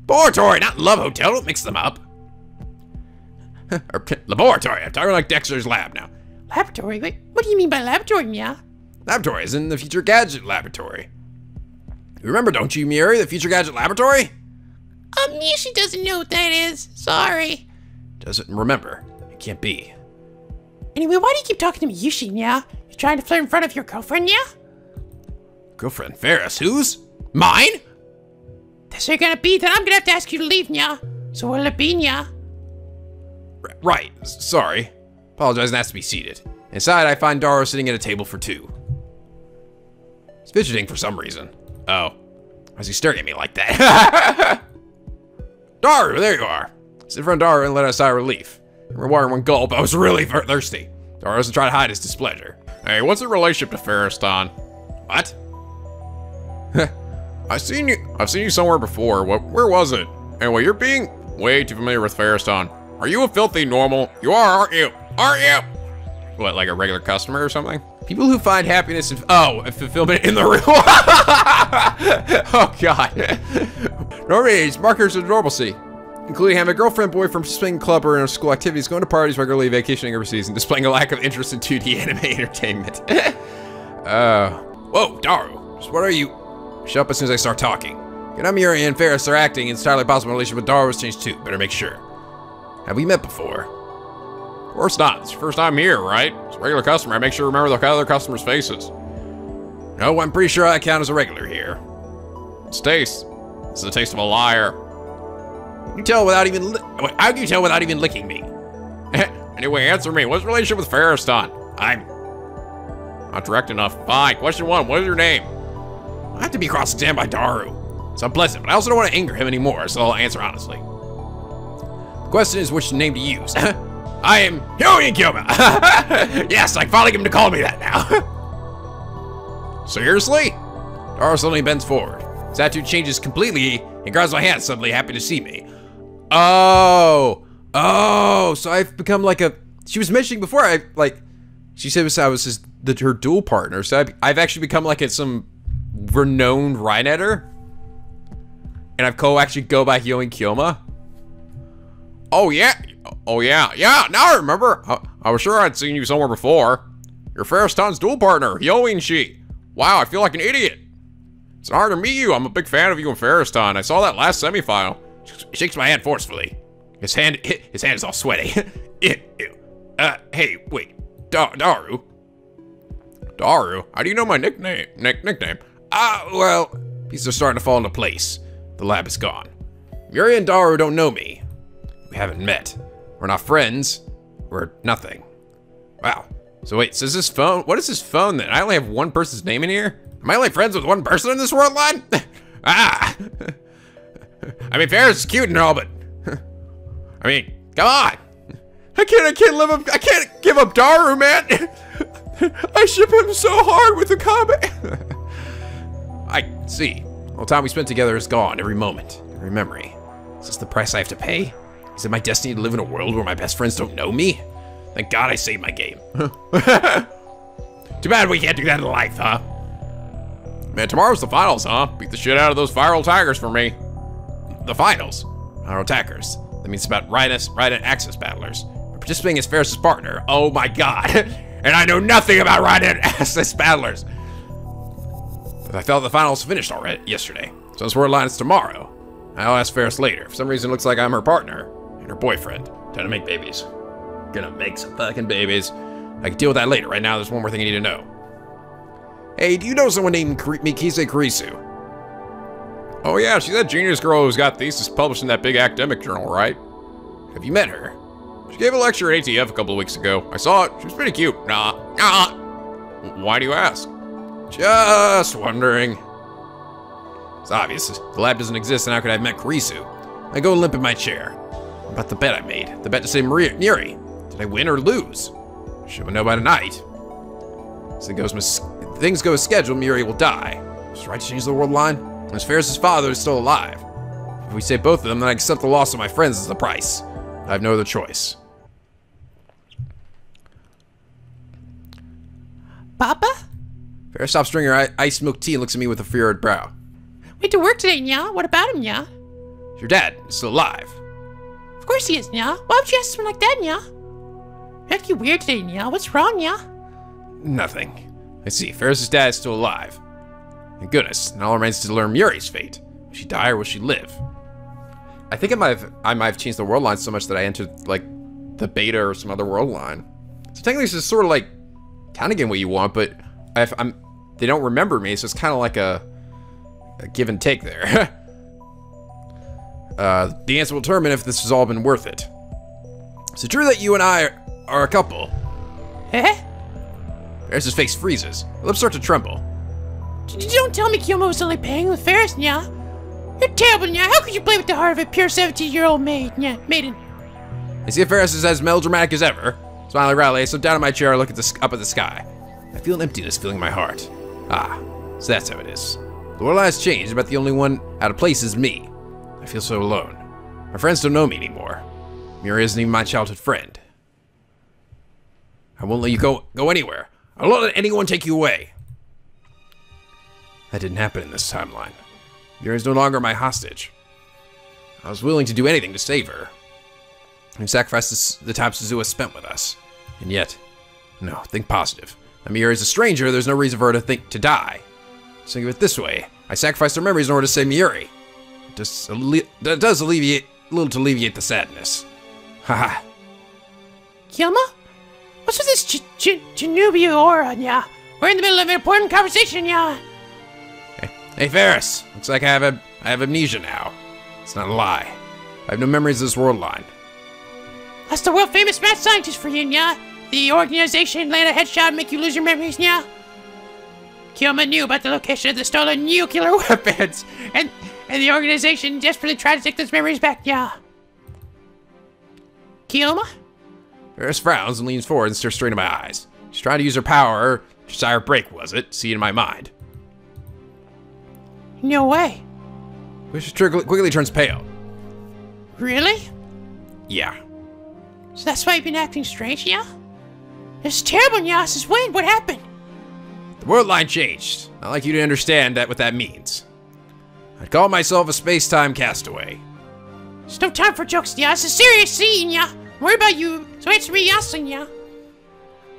Laboratory, not love hotel. Don't mix them up. Or laboratory. I'm talking like Dexter's lab now. Laboratory? Wait, what do you mean by laboratory, yeah? Laboratory is in the Future Gadget Laboratory. You remember, don't you, Miri, the Future Gadget Laboratory? Yushi doesn't know what that is. Sorry. Doesn't remember. It can't be. Anyway, why do you keep talking to me, Yushi, yeah? You're trying to flirt in front of your girlfriend, yeah? Girlfriend Faris, whose? Mine? That's what you're gonna be, then I'm gonna have to ask you to leave, yeah? So will it be, yeah? Right, sorry. Apologize and ask to be seated. Inside, I find Daro sitting at a table for two. He's fidgeting for some reason. Oh. Why is he staring at me like that? Daru, there you are. Sit in front of Daru and let out a sigh of relief. We're water in one gulp. I was really thirsty. Daru doesn't try to hide his displeasure. Hey, what's the relationship to FARIS'S? What? I've seen you somewhere before. Where was it? Anyway, you're being way too familiar with FARIS'S. Are you a filthy normal? You are, aren't you? Aren't you? What, like a regular customer or something? People who find happiness and fulfillment in the real Oh god. Normal age, markers of normalcy, including having a girlfriend, boyfriend, participating in club or in school activities, going to parties regularly, vacationing overseas, and displaying a lack of interest in 2D anime entertainment. Whoa, Daru. Just what are you? Shut up as soon as I start talking. Ganamiri and FARIS'S are acting. It's entirely possible my relationship with Daru has changed too. Better make sure. Have we met before? Of course not. It's your first time here, right? As a regular customer, I make sure to remember the other customers' faces. No, I'm pretty sure I count as a regular here. It's taste. It's the taste of a liar. You tell without even how can you tell without even licking me? Anyway, answer me. What's the relationship with FARIS'S? I'm not direct enough. Fine. Question 1. What is your name? I have to be cross-examined by Daru. It's unpleasant, but I also don't want to anger him anymore, so I'll answer honestly. The question is which name to use. I am Kyoma. Yes, I'm finally him to call me that now. Seriously? Daru suddenly bends forward. His attitude changes completely and grabs my hand, suddenly happy to see me. Oh, so I've become like a... She was mentioning before, she said I was her dual partner, so I've actually become like some renowned Rhinetter. And I've actually go by Kyoma. Oh yeah, now I remember. I was sure I'd seen you somewhere before. You're FARIS'S dual partner, Yoinshi. Wow, I feel like an idiot. It's an honor to meet you. I'm a big fan of you and FARIS'S. I saw that last semifinal. He shakes my hand forcefully. His hand is all sweaty. Hey, wait, Daru? Daru? How do you know my nickname? Well, pieces are starting to fall into place. The lab is gone. Miri and Daru don't know me. We haven't met. We're not friends. We're nothing. Wow. So wait, so is this phone? What is this phone then? I only have one person's name in here? Am I only friends with one person in this world line? I mean, FARIS'S is cute and all, but I mean, come on. I can't give up Daru, man. I ship him so hard with the combat. I see. All the time we spent together is gone, every moment, every memory. Is this the price I have to pay? Is it my destiny to live in a world where my best friends don't know me? Thank God I saved my game. Too bad we can't do that in life, huh? Man, tomorrow's the finals, huh? Beat the shit out of those viral tigers for me. The finals? Viral attackers. That means it's about Rhine Axis battlers. We're participating as FARIS'S partner. Oh my God. And I know nothing about Rhine Axis battlers. I thought the finals finished already yesterday. So this world line is tomorrow. I'll ask FARIS'S later. For some reason, it looks like I'm her partner and her boyfriend. Time to make babies. Gonna make some fucking babies. I can deal with that later. Right now, there's one more thing I need to know. Hey, do you know someone named Mikise Kurisu? Oh yeah, she's that genius girl who's got thesis published in that big academic journal, right? Have you met her? She gave a lecture at ATF a couple of weeks ago. I saw it. She was pretty cute. Nah. Why do you ask? Just wondering. It's obvious. The lab doesn't exist, and how could I have met Kurisu? I go limp in my chair. What about the bet I made? The bet to save Miri. Did I win or lose? Should we know by tonight? As things go as scheduled, Miri will die. Is it right to change the world line? As FARIS'S father is still alive. If we save both of them, then I accept the loss of my friends as the price. I have no other choice. Papa? FARIS'S stops drinking her iced milk tea and looks at me with a furrowed brow. Went to work today, Nya. What about him, Nya? Your dad is still alive. Of course he is, Nya. Why would you ask someone like that, Nya? You're acting weird today, Nya. What's wrong, Nya? Nothing. I see, Ferris's dad is still alive. Thank goodness, now all remains to learn Muri's fate. Will she die or will she live? I think I might have changed the world line so much that I entered, like, the beta or some other world line. So technically it's just sort of like, kind of getting what you want, but they don't remember me, so it's kind of like a give and take there. The answer will determine if this has all been worth it. Is it true that you and I are a couple? Eh? Ferris's face freezes. Her lips start to tremble. Don't tell me Kyoma was only playing with Faris, Nya. You're terrible, Nya. How could you play with the heart of a pure 17-year-old maiden? I see if Faris is as melodramatic as ever. Smiling wryly, I slip down in my chair and look up at the sky. I feel an emptiness filling my heart. Ah, so that's how it is. The world has changed, but the only one out of place is me. I feel so alone. My friends don't know me anymore. Mira isn't even my childhood friend. I won't let you go anywhere. I won't let anyone take you away. That didn't happen in this timeline. Mira is no longer my hostage. I was willing to do anything to save her. We've sacrificed the time Suzuha spent with us. And yet, no, think positive. Mira is a stranger, there's no reason for her to die. So think of it this way. I sacrificed her memories in order to save Miuri. That does alleviate a little to alleviate the sadness. Haha. Kyoma? What's with this Janubi aura, Nya? We're in the middle of an important conversation, Nya. Hey, Faris. Looks like I have amnesia now. It's not a lie. I have no memories of this world line. That's the world famous mad scientist for you, Nya. The organization land a headshot and make you lose your memories, Nya. Kyoma knew about the location of the stolen nuclear weapons, and the organization desperately tried to take those memories back, Nya. Kyoma? Faris frowns and leans forward and stares straight into my eyes. She's trying to use her power. Desire break, was it? See it in my mind. No way. She quickly turns pale. Really? Yeah. So that's why you've been acting strange, Nya? It's terrible, Nya. Since when? What happened? The world line changed. I'd like you to understand what that means. I'd call myself a space-time castaway. There's no time for jokes, Nya. It's a serious scene, Nya. I'm worried about you, so answer me honestly, Nya.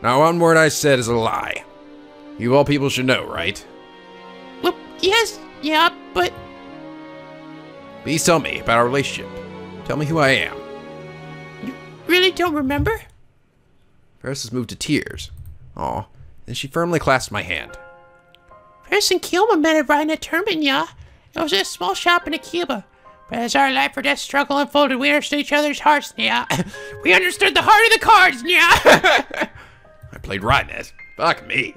Now, one word I said is a lie. You all people should know, right? Well, yes, yeah, but... Please tell me about our relationship. Tell me who I am. You really don't remember? Faris has moved to tears. Aw, then she firmly clasped my hand. Faris and Kyoma met at riding a tournament, Nya. It was a small shop in Akiba. But as our life or death struggle unfolded, we understood each other's hearts, Nya. We understood the heart of the cards, Nya. I played Rhymez. Fuck me.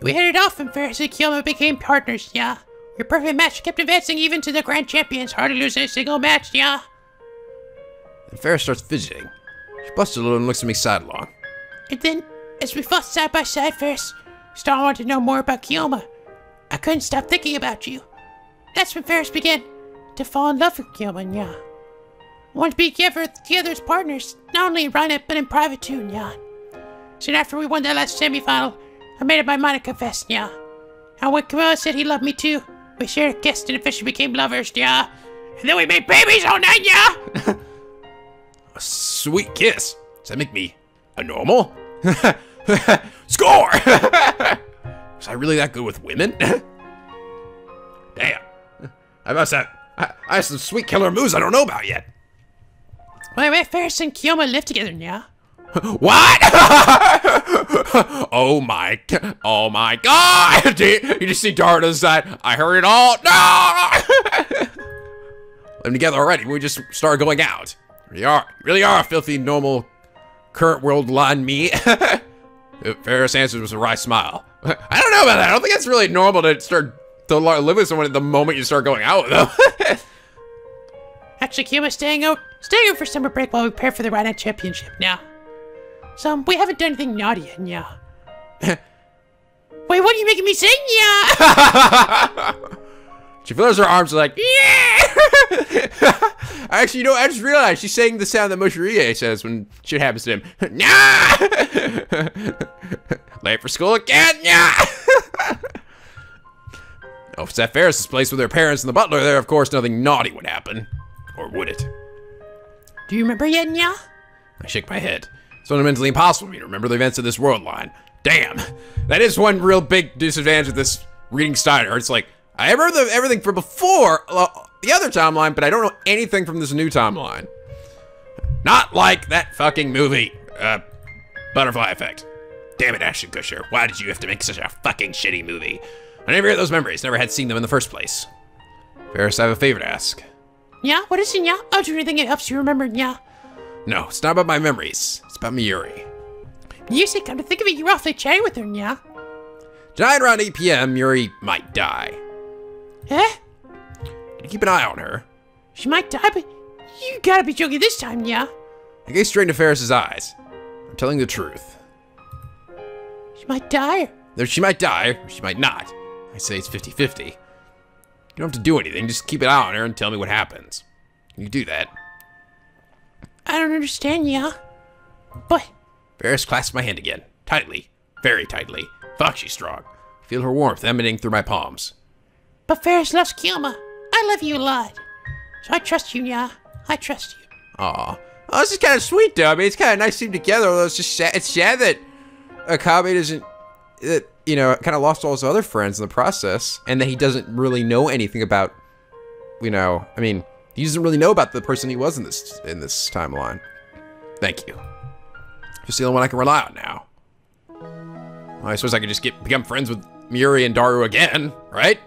We hit it off and Faris and Kyoma became partners, Nya. Your perfect match kept advancing even to the Grand Champions. Hard to lose in a single match, Nya. Then Faris starts fidgeting. She blushes a little and looks at me sidelong. And then, as we fought side by side, Faris, we started wanting to know more about Kyoma. I couldn't stop thinking about you. That's when Faris began to fall in love with Kyoma, Nya. I wanted to be together as partners, not only in Rhymez, but in private too, Nya. Soon after we won that last semi-final, I made up my mind to confess, Nya. And when Kyoma said he loved me too, we shared a kiss and officially became lovers, Nya. And then we made babies all night, Nya! A sweet kiss. Does that make me a normal? Score! Was I really that good with women? Damn. I have some sweet killer moves I don't know about yet. Wait, Faris and Kyoma live together, Nya. What? Oh my god! You just see Dara to the side. I heard it all. No! Living together already. We just started going out. You really are a filthy, normal, current world line me. Faris answers with a wry smile. I don't know about that. I don't think it's really normal to start to live with someone at the moment you start going out with them. Actually, Kyoma's staying out for summer break while we prepare for the Rhymez Championship now. So, we haven't done anything naughty yet, Nya. Wait, what are you making me say, Nya? She flares her arms like, yeah! Actually, you know, I just realized she's saying the sound that Moshirie says when shit happens to him. Nah! Late for school again, yeah! Oh, if it's at Faris's place with her parents and the butler there, of course, nothing naughty would happen. Or would it? Do you remember yet, Nya? I shake my head. It's fundamentally impossible for me to remember the events of this world line. Damn. That is one real big disadvantage of this reading Steiner. It's like, I have heard everything from before the other timeline, but I don't know anything from this new timeline. Not like that fucking movie, Butterfly Effect. Damn it, Ashton Kutcher. Why did you have to make such a fucking shitty movie? I never get those memories. Never had seen them in the first place. Ferris, I have a favor to ask. Yeah? What is it, yeah? I'll do anything that helps you remember, yeah? No, it's not about my memories. It's about Miyuri. You say, come to think of it, you were awfully chatty with her, yeah? Tonight around 8 p.m., Miyuri might die. Eh? You keep an eye on her. She might die, but you gotta be joking this time, yeah? I gaze straight into Ferris's eyes. I'm telling the truth. She might die. She might die, or she might not. I say it's 50-50. You don't have to do anything, just keep an eye on her and tell me what happens. You do that. I don't understand, yeah? But... Ferris clasps my hand again. Tightly. Very tightly. Fuck, she's strong. I feel her warmth emanating through my palms. But Ferris loves Kilma. I love you a lot. So I trust you, yeah? I trust you. Aw. Oh, this is kind of sweet, though. I mean, it's kind of nice to see them together, although it's just sad. It's sad that NicoB doesn't... That, you know, kind of lost all his other friends in the process, and that he doesn't really know anything about, you know, I mean, he doesn't really know about the person he was in this timeline. Thank you. Just the only one I can rely on now. Well, I suppose I could just become friends with Miyuri and Daru again, right?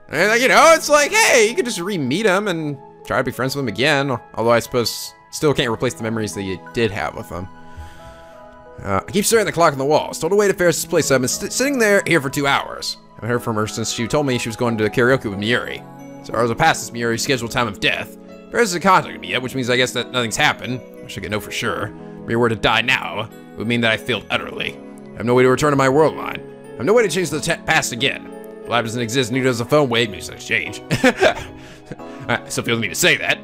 And, you know, it's like, hey, you could just re-meet him and try to be friends with him again, although I suppose still can't replace the memories that you did have with him. I keep staring at the clock on the wall. I was told to wait at Ferris's place. I've been sitting here for 2 hours. I haven't heard from her since she told me she was going to karaoke with Miyuri. So hours have passed since Miyuri's scheduled time of death. Ferris hasn't contacted me yet, which means I guess that nothing's happened. I wish I could know for sure. If Miyuri were to die now, it would mean that I failed utterly. I have no way to return to my world line. I have no way to change the past again. Life doesn't exist, neither does a phone wave, neither does exchange. I still feel the need to say that.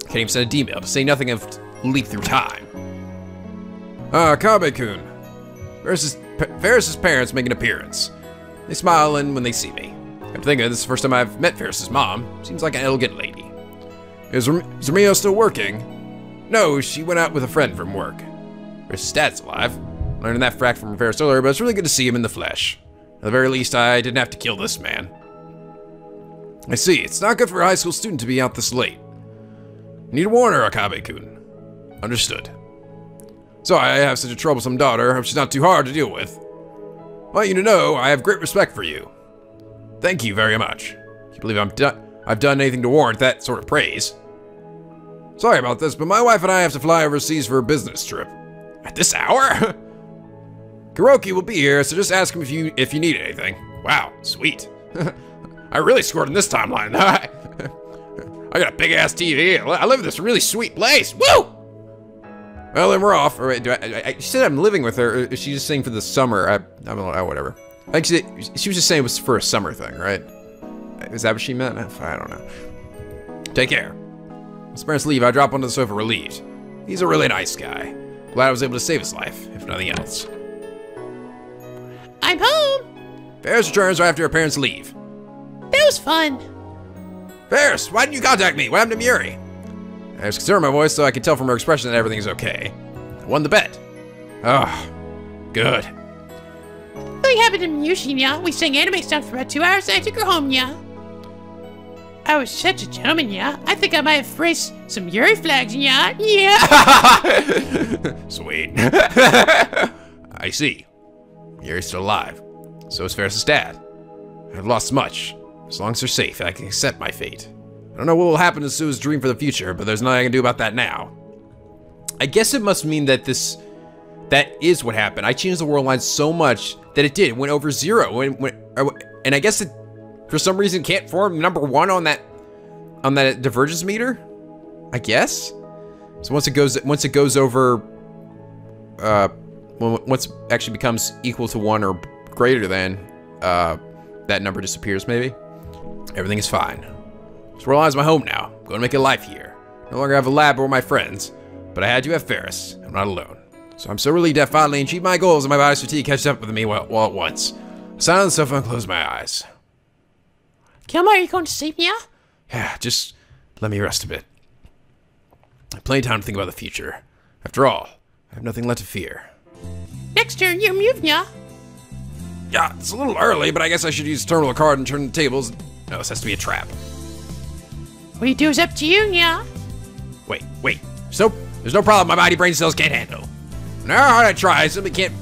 Can't even send a email to say nothing of leap through time. Kabe-kun. Ferris's parents make an appearance. They smile when they see me. I'm thinking this is the first time I've met Ferris's mom. Seems like an elegant lady. Is Romeo still working? No, she went out with a friend from work. Ferris's dad's alive. Learning that fact from Ferris earlier, but it's really good to see him in the flesh. At the very least, I didn't have to kill this man. I see. It's not good for a high school student to be out this late. Need to warn her, Kabe-kun. Understood. So I have such a troublesome daughter. Hope she's not too hard to deal with. I want you to know I have great respect for you. Thank you very much. Can you believe I've done anything to warrant that sort of praise? Sorry about this, but my wife and I have to fly overseas for a business trip. At this hour? Kuroki will be here, so just ask him if you need anything. Wow, sweet. I really scored in this timeline. I got a big ass TV. I live in this really sweet place. Woo! Well, then we're off. Or wait, she said I'm living with her. Or is she just saying for the summer? I don't know, whatever. Like she was just saying it was for a summer thing, right? Is that what she meant? I don't know. Take care. As parents leave, I drop onto the sofa relieved. He's a really nice guy. Glad I was able to save his life, if nothing else. I'm home. Ferris returns right after her parents leave. That was fun. Ferris, why didn't you contact me? What happened to Miyuri? I was concerned with my voice, so I could tell from her expression that everything's okay. I won the bet. Oh, good. What happened to Miyushi, yeah? We sang anime stuff for about 2 hours and I took her home, yeah? I was such a gentleman, yeah? I think I might have raised some Yuri flags, yeah? Yeah! Sweet. I see. Yuri's still alive. So is Ferris's dad. I've lost much. As long as they're safe, I can accept my fate. I don't know what will happen to Sue's dream for the future, but there's nothing I can do about that now. I guess it must mean that that is what happened. I changed the world line so much that it did. It went over 0. And I guess it, for some reason, can't form number 1 on that divergence meter. I guess. So once it goes over, once it actually becomes equal to 1 or greater than, that number disappears. Maybe everything is fine. This world line is my home now. I'm going to make a life here. No longer have a lab or my friends, but I do have Ferris. I'm not alone. So I'm so relieved I finally achieved my goals and my body's fatigue catches up with me all at once. I sat on the sofa and closed my eyes. Kilma, are you going to sleep, yeah? Just let me rest a bit. I have plenty of time to think about the future. After all, I have nothing left to fear. Next turn, you're Muvnia. Yeah, it's a little early, but I guess I should use terminal card and turn the tables. No, this has to be a trap. What you do is up to you, yeah. Wait. So, there's no problem my mighty brain cells can't handle. No matter how hard I try, I simply can't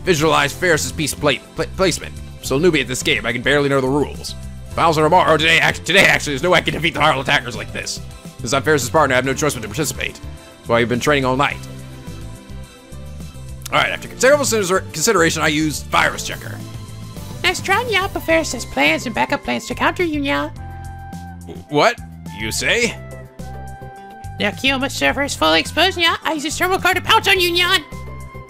visualize FARIS'S piece placement. I'm still a newbie at this game, I can barely know the rules. Finals are tomorrow. Today actually, there's no way I can defeat the Harl attackers like this. Since I'm FARIS'S partner, I have no choice but to participate. That's why I've been training all night. Alright, after considerable consideration, I used FARIS'S checker. Nice try, yeah, but FARIS'S has plans and backup plans to counter you, yeah. What? You say? Now Kiyoma's server is fully exposed, yeah. I use his terminal card to pounce on you, yeah.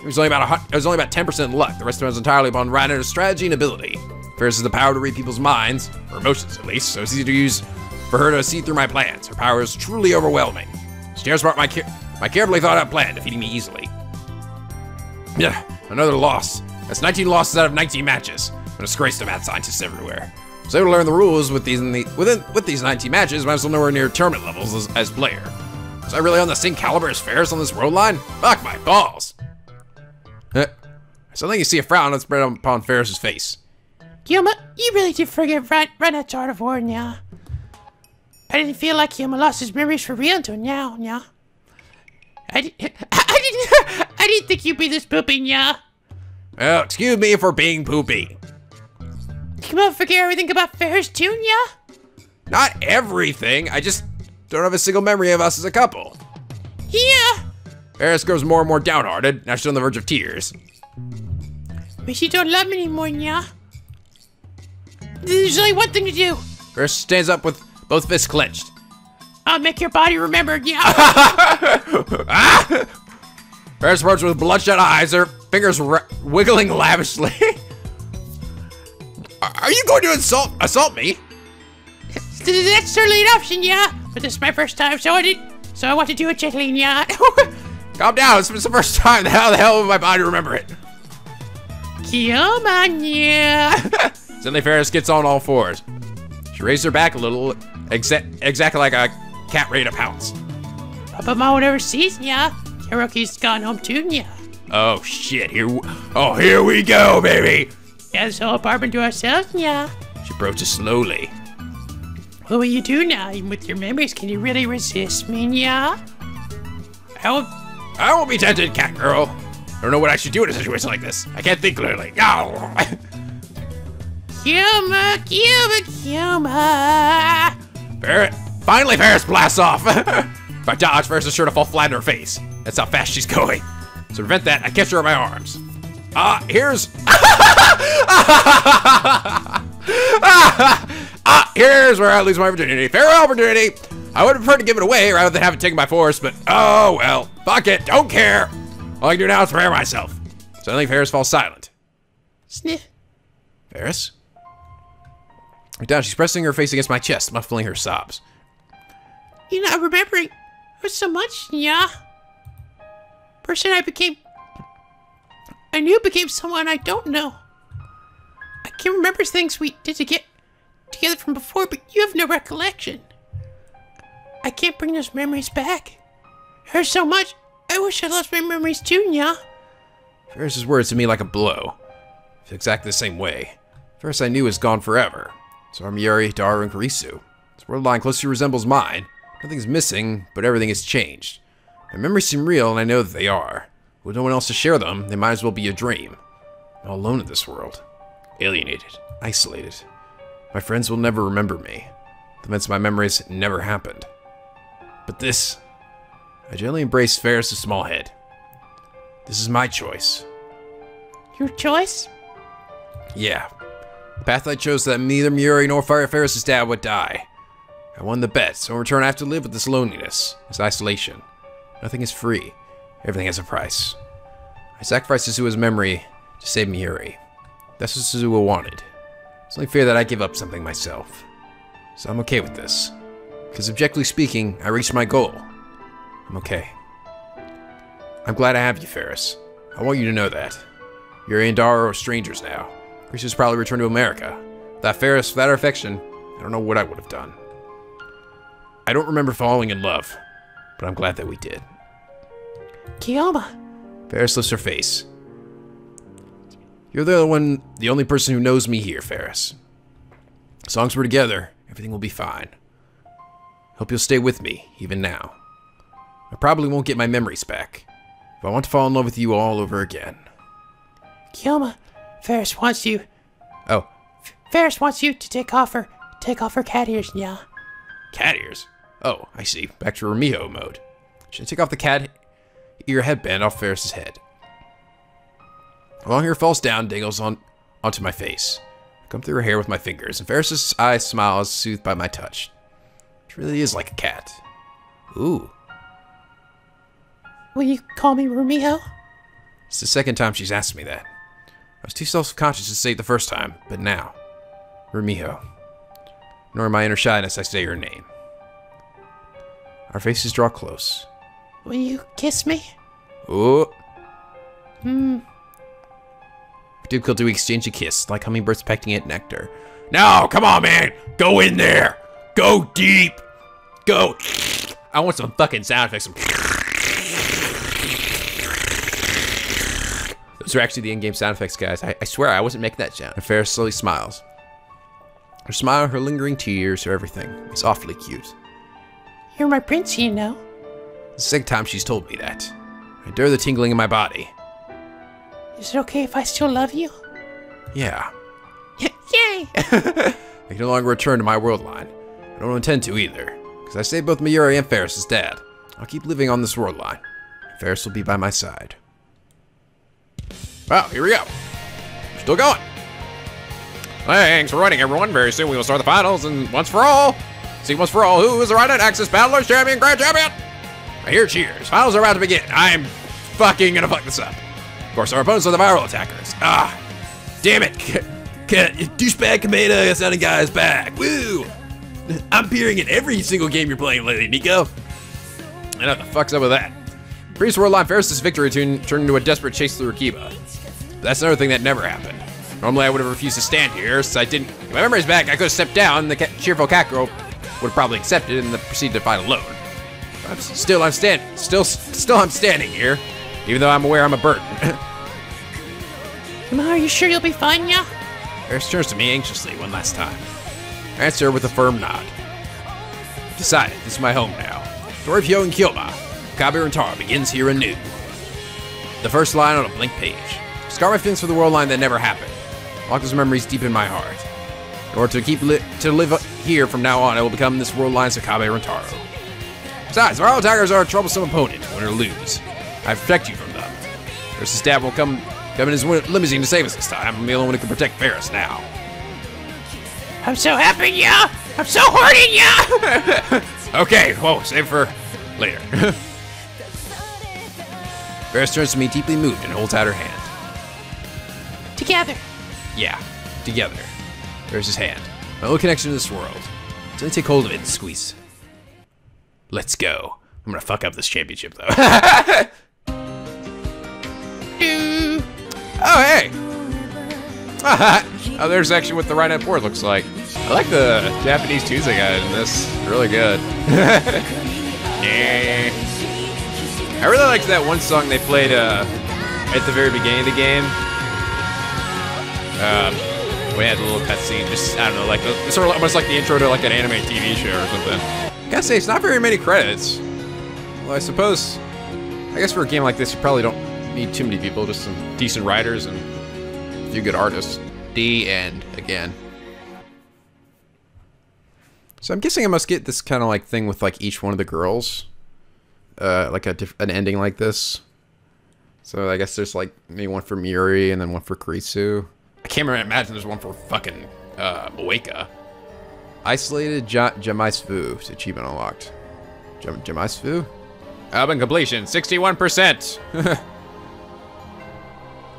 It was only about 10% luck. The rest of it was entirely upon Reiner's strategy and ability. FARIS'S has the power to read people's minds, or emotions at least, so it's easy to use for her to see through my plans. Her power is truly overwhelming. She cares about my carefully thought out plan, defeating me easily. Yeah, another loss. That's 19 losses out of 19 matches. I'm a disgrace to math scientists everywhere. So able to learn the rules with these 19 matches, but I'm still nowhere near tournament levels as player. Was I really on the same caliber as FARIS'S on this road line? Fuck my balls! Suddenly you see a frown that's spread upon FARIS'S face. Kiyoma, you really did forget Renat's Art of War, yeah. I didn't feel like Kiyoma lost his memories for real until now, yeah. I didn't think you'd be this poopy, yeah. Well, excuse me for being poopy. Come on, forget everything about FARIS'S too, yeah? Not everything, I just don't have a single memory of us as a couple. Yeah. FARIS'S grows more and more downhearted, now she's on the verge of tears. But you don't love me anymore, yeah? There's only one thing to do. FARIS'S stands up with both fists clenched. I'll make your body remember, yeah. FARIS'S approaches with bloodshot eyes, her fingers wiggling lavishly. Are you going to assault me? That's certainly an option, yeah. But this is my first time, so I want to do it gently, yeah. Calm down, it's the first time. How the hell will my body remember it? Kiyoma, yeah. Suddenly FARIS'S gets on all fours. She raised her back a little, exactly like a cat ready to pounce. Papa Ma never sees, yeah. Hiroki's gone home too, yeah. Oh shit, here we go, baby. Yeah, this whole apartment to ourselves, yeah. She approaches slowly. What will you do now? Even with your memories, can you really resist me, yeah? I won't be tempted, cat girl. I don't know what I should do in a situation like this. I can't think clearly. No. Kiyoma. Finally, FARIS'S blasts off. If I dodge, FARIS'S is sure to fall flat in her face. That's how fast she's going. So to prevent that, I catch her in my arms. Here's where I lose my virginity. Farewell, virginity. I would prefer to give it away rather than have it taken by force, but oh well. Fuck it. Don't care. All I can do now is prepare myself. Suddenly, FARIS'S falls silent. Sniff. FARIS'S? Down, she's pressing her face against my chest, muffling her sobs. You're not remembering so much, yeah. Person I knew became someone I don't know. I can remember things we did to get together from before, but you have no recollection. I can't bring those memories back. Hurts so much. I wish I lost my memories too, yeah. FARIS'S words to me like a blow. I feel exactly the same way. FARIS'S I knew is gone forever. So are Miuri, Daru, and Kurisu. This world line closely resembles mine. Nothing's missing, but everything has changed. My memories seem real, and I know that they are. With no one else to share them, they might as well be a dream. I'm all alone in this world. Alienated. Isolated. My friends will never remember me. The events of my memories never happened. But this... I gently embraced FARIS'S small head. This is my choice. Your choice? Yeah. The path I chose so that neither Miuri nor FARIS'S dad would die. I won the bet, so in return I have to live with this loneliness, this isolation. Nothing is free. Everything has a price. I sacrificed Suzua's memory to save Miuri. That's what Suzua wanted. It's only fair that I give up something myself. So I'm okay with this. Because objectively speaking, I reached my goal. I'm okay. I'm glad I have you, FARIS'S. I want you to know that. Yuri and Daru are strangers now. Christian's probably returned to America. Without FARIS'S, without her affection, I don't know what I would have done. I don't remember falling in love, but I'm glad that we did. Kioma. Faris lifts her face. You're the only person who knows me here, Faris. As long as we're together, everything will be fine. Hope you'll stay with me, even now. I probably won't get my memories back, but I want to fall in love with you all over again. Kioma, Faris wants you. Oh. Faris wants you to take off her cat ears, yeah. Cat ears? Oh, I see. Back to Remiho mode. Should I take off the cat ear headband off Faris's head? A long hair falls down, dangles onto my face. I comb through her hair with my fingers, and Faris's eyes smile as soothed by my touch. She really is like a cat. Ooh. Will you call me Remiho? It's the second time she's asked me that. I was too self-conscious to say it the first time, but now, Remiho. Nor in my inner shyness I say her name. Our faces draw close. Will you kiss me? Ooh. Do we exchange a kiss, like hummingbirds pecking at nectar? No, come on, man. Go in there. Go deep. Go. I want some fucking sound effects. Those are actually the in-game sound effects, guys. I swear I wasn't making that sound. And Faris slowly smiles. Her smile, her lingering tears, her everything. It's awfully cute. You're my prince, you know. It's the second time she's told me that. I dare the tingling in my body. Is it okay if I still love you? Yeah. Yay! I can no longer return to my world line. I don't intend to either, because I saved both Mayuri and Faris' dad. I'll keep living on this world line. Faris will be by my side. Well, here we go. We're still going. Thanks for running, everyone. Very soon we will start the finals, and once for all, see once for all who is the right Axis Battlers Champion, Grand Champion. I hear cheers. Finals are about to begin. I'm fucking gonna fuck this up. Of course, our opponents are the viral attackers. Ah, damn it. Douchebag Kameda sounding guy is back. Woo! I'm appearing in every single game you're playing lately, Nico. I know what the fuck's up with that. Previous World Line Faris' victory turned into a desperate chase through Akiba. That's another thing that never happened. Normally I would have refused to stand here, since I didn't get my memories back. I could have stepped down, the cheerful cat girl would have probably accepted and then proceeded to fight alone. But I'm standing here, even though I'm aware I'm a burden. Ma, are you sure you'll be fine, yeah? Faris turns to me anxiously one last time. I answer with a firm nod. I've decided this is my home now. Story of Hyo and Kyoma, NicoB and Taro begins here anew. The first line on a blank page. Scar my feelings for the world line that never happened. Lock those memories deep in my heart. In order to live here from now on, I will become this world line's NicoB and Taro. Besides, viral attackers are a troublesome opponent, win or lose. I protect you from them. Faris' dad will come in his limousine to save us this time. I'm the only one who can protect Faris now. I'm so happy, yeah! I'm so horny, yeah! Okay, whoa, save for later. Faris turns to me deeply moved and holds out her hand. Together. Yeah, together. There's his hand. My only connection to this world. So I take hold of it and squeeze. Let's go. I'm gonna fuck up this championship though. Oh, hey! Oh, there's actually what the right hand board looks like. I like the Japanese Tuesday guide in this. Really good. Yeah. I really liked that one song they played at the very beginning of the game. We had a little cutscene, just, I don't know, like sort of almost like the intro to like an anime TV show or something. I gotta say, it's not very many credits. Well, I guess for a game like this, you probably don't need too many people, just some decent writers and a few good artists. The end again. So I'm guessing I must get this kind of like thing with like each one of the girls, like an ending like this. So I guess there's like maybe one for Miuri and then one for Kurisu. I can't imagine there's one for fucking Moeka. Isolated Jamaisfu achievement unlocked. Jamaisfu? Album completion 61%.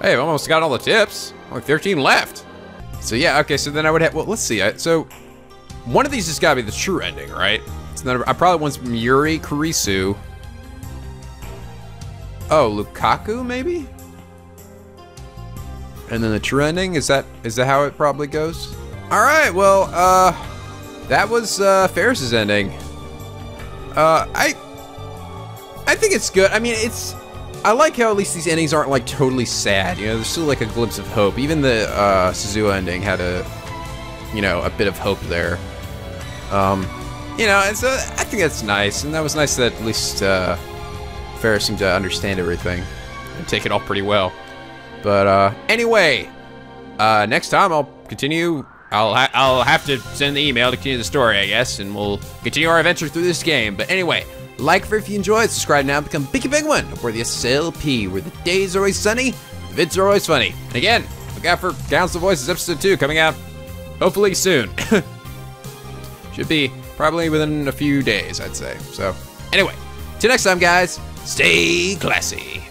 Hey, I've almost got all the tips. Only 13 left. So yeah, okay. So then I would have. Well, let's see. So one of these has got to be the true ending, right? So I probably want Miuri, Kurisu. Oh, Lukaku maybe. And then the true ending, is that how it probably goes? All right, well, that was Faris's ending. I think it's good. I mean, I like how at least these endings aren't like totally sad. You know, there's still like a glimpse of hope. Even the Suzuha ending had a bit of hope there. You know, and so I think that's nice, and that was nice that at least Faris seemed to understand everything and take it all pretty well. But anyway, next time I'll continue. I'll have to send the email to continue the story, I guess, and we'll continue our adventure through this game. But anyway, like if you enjoyed, subscribe now, become Big Big One, or the SLP, where the days are always sunny, the vids are always funny. And again, look out for Council Voices Episode 2 coming out hopefully soon. Should be probably within a few days, I'd say. So anyway, till next time, guys, stay classy.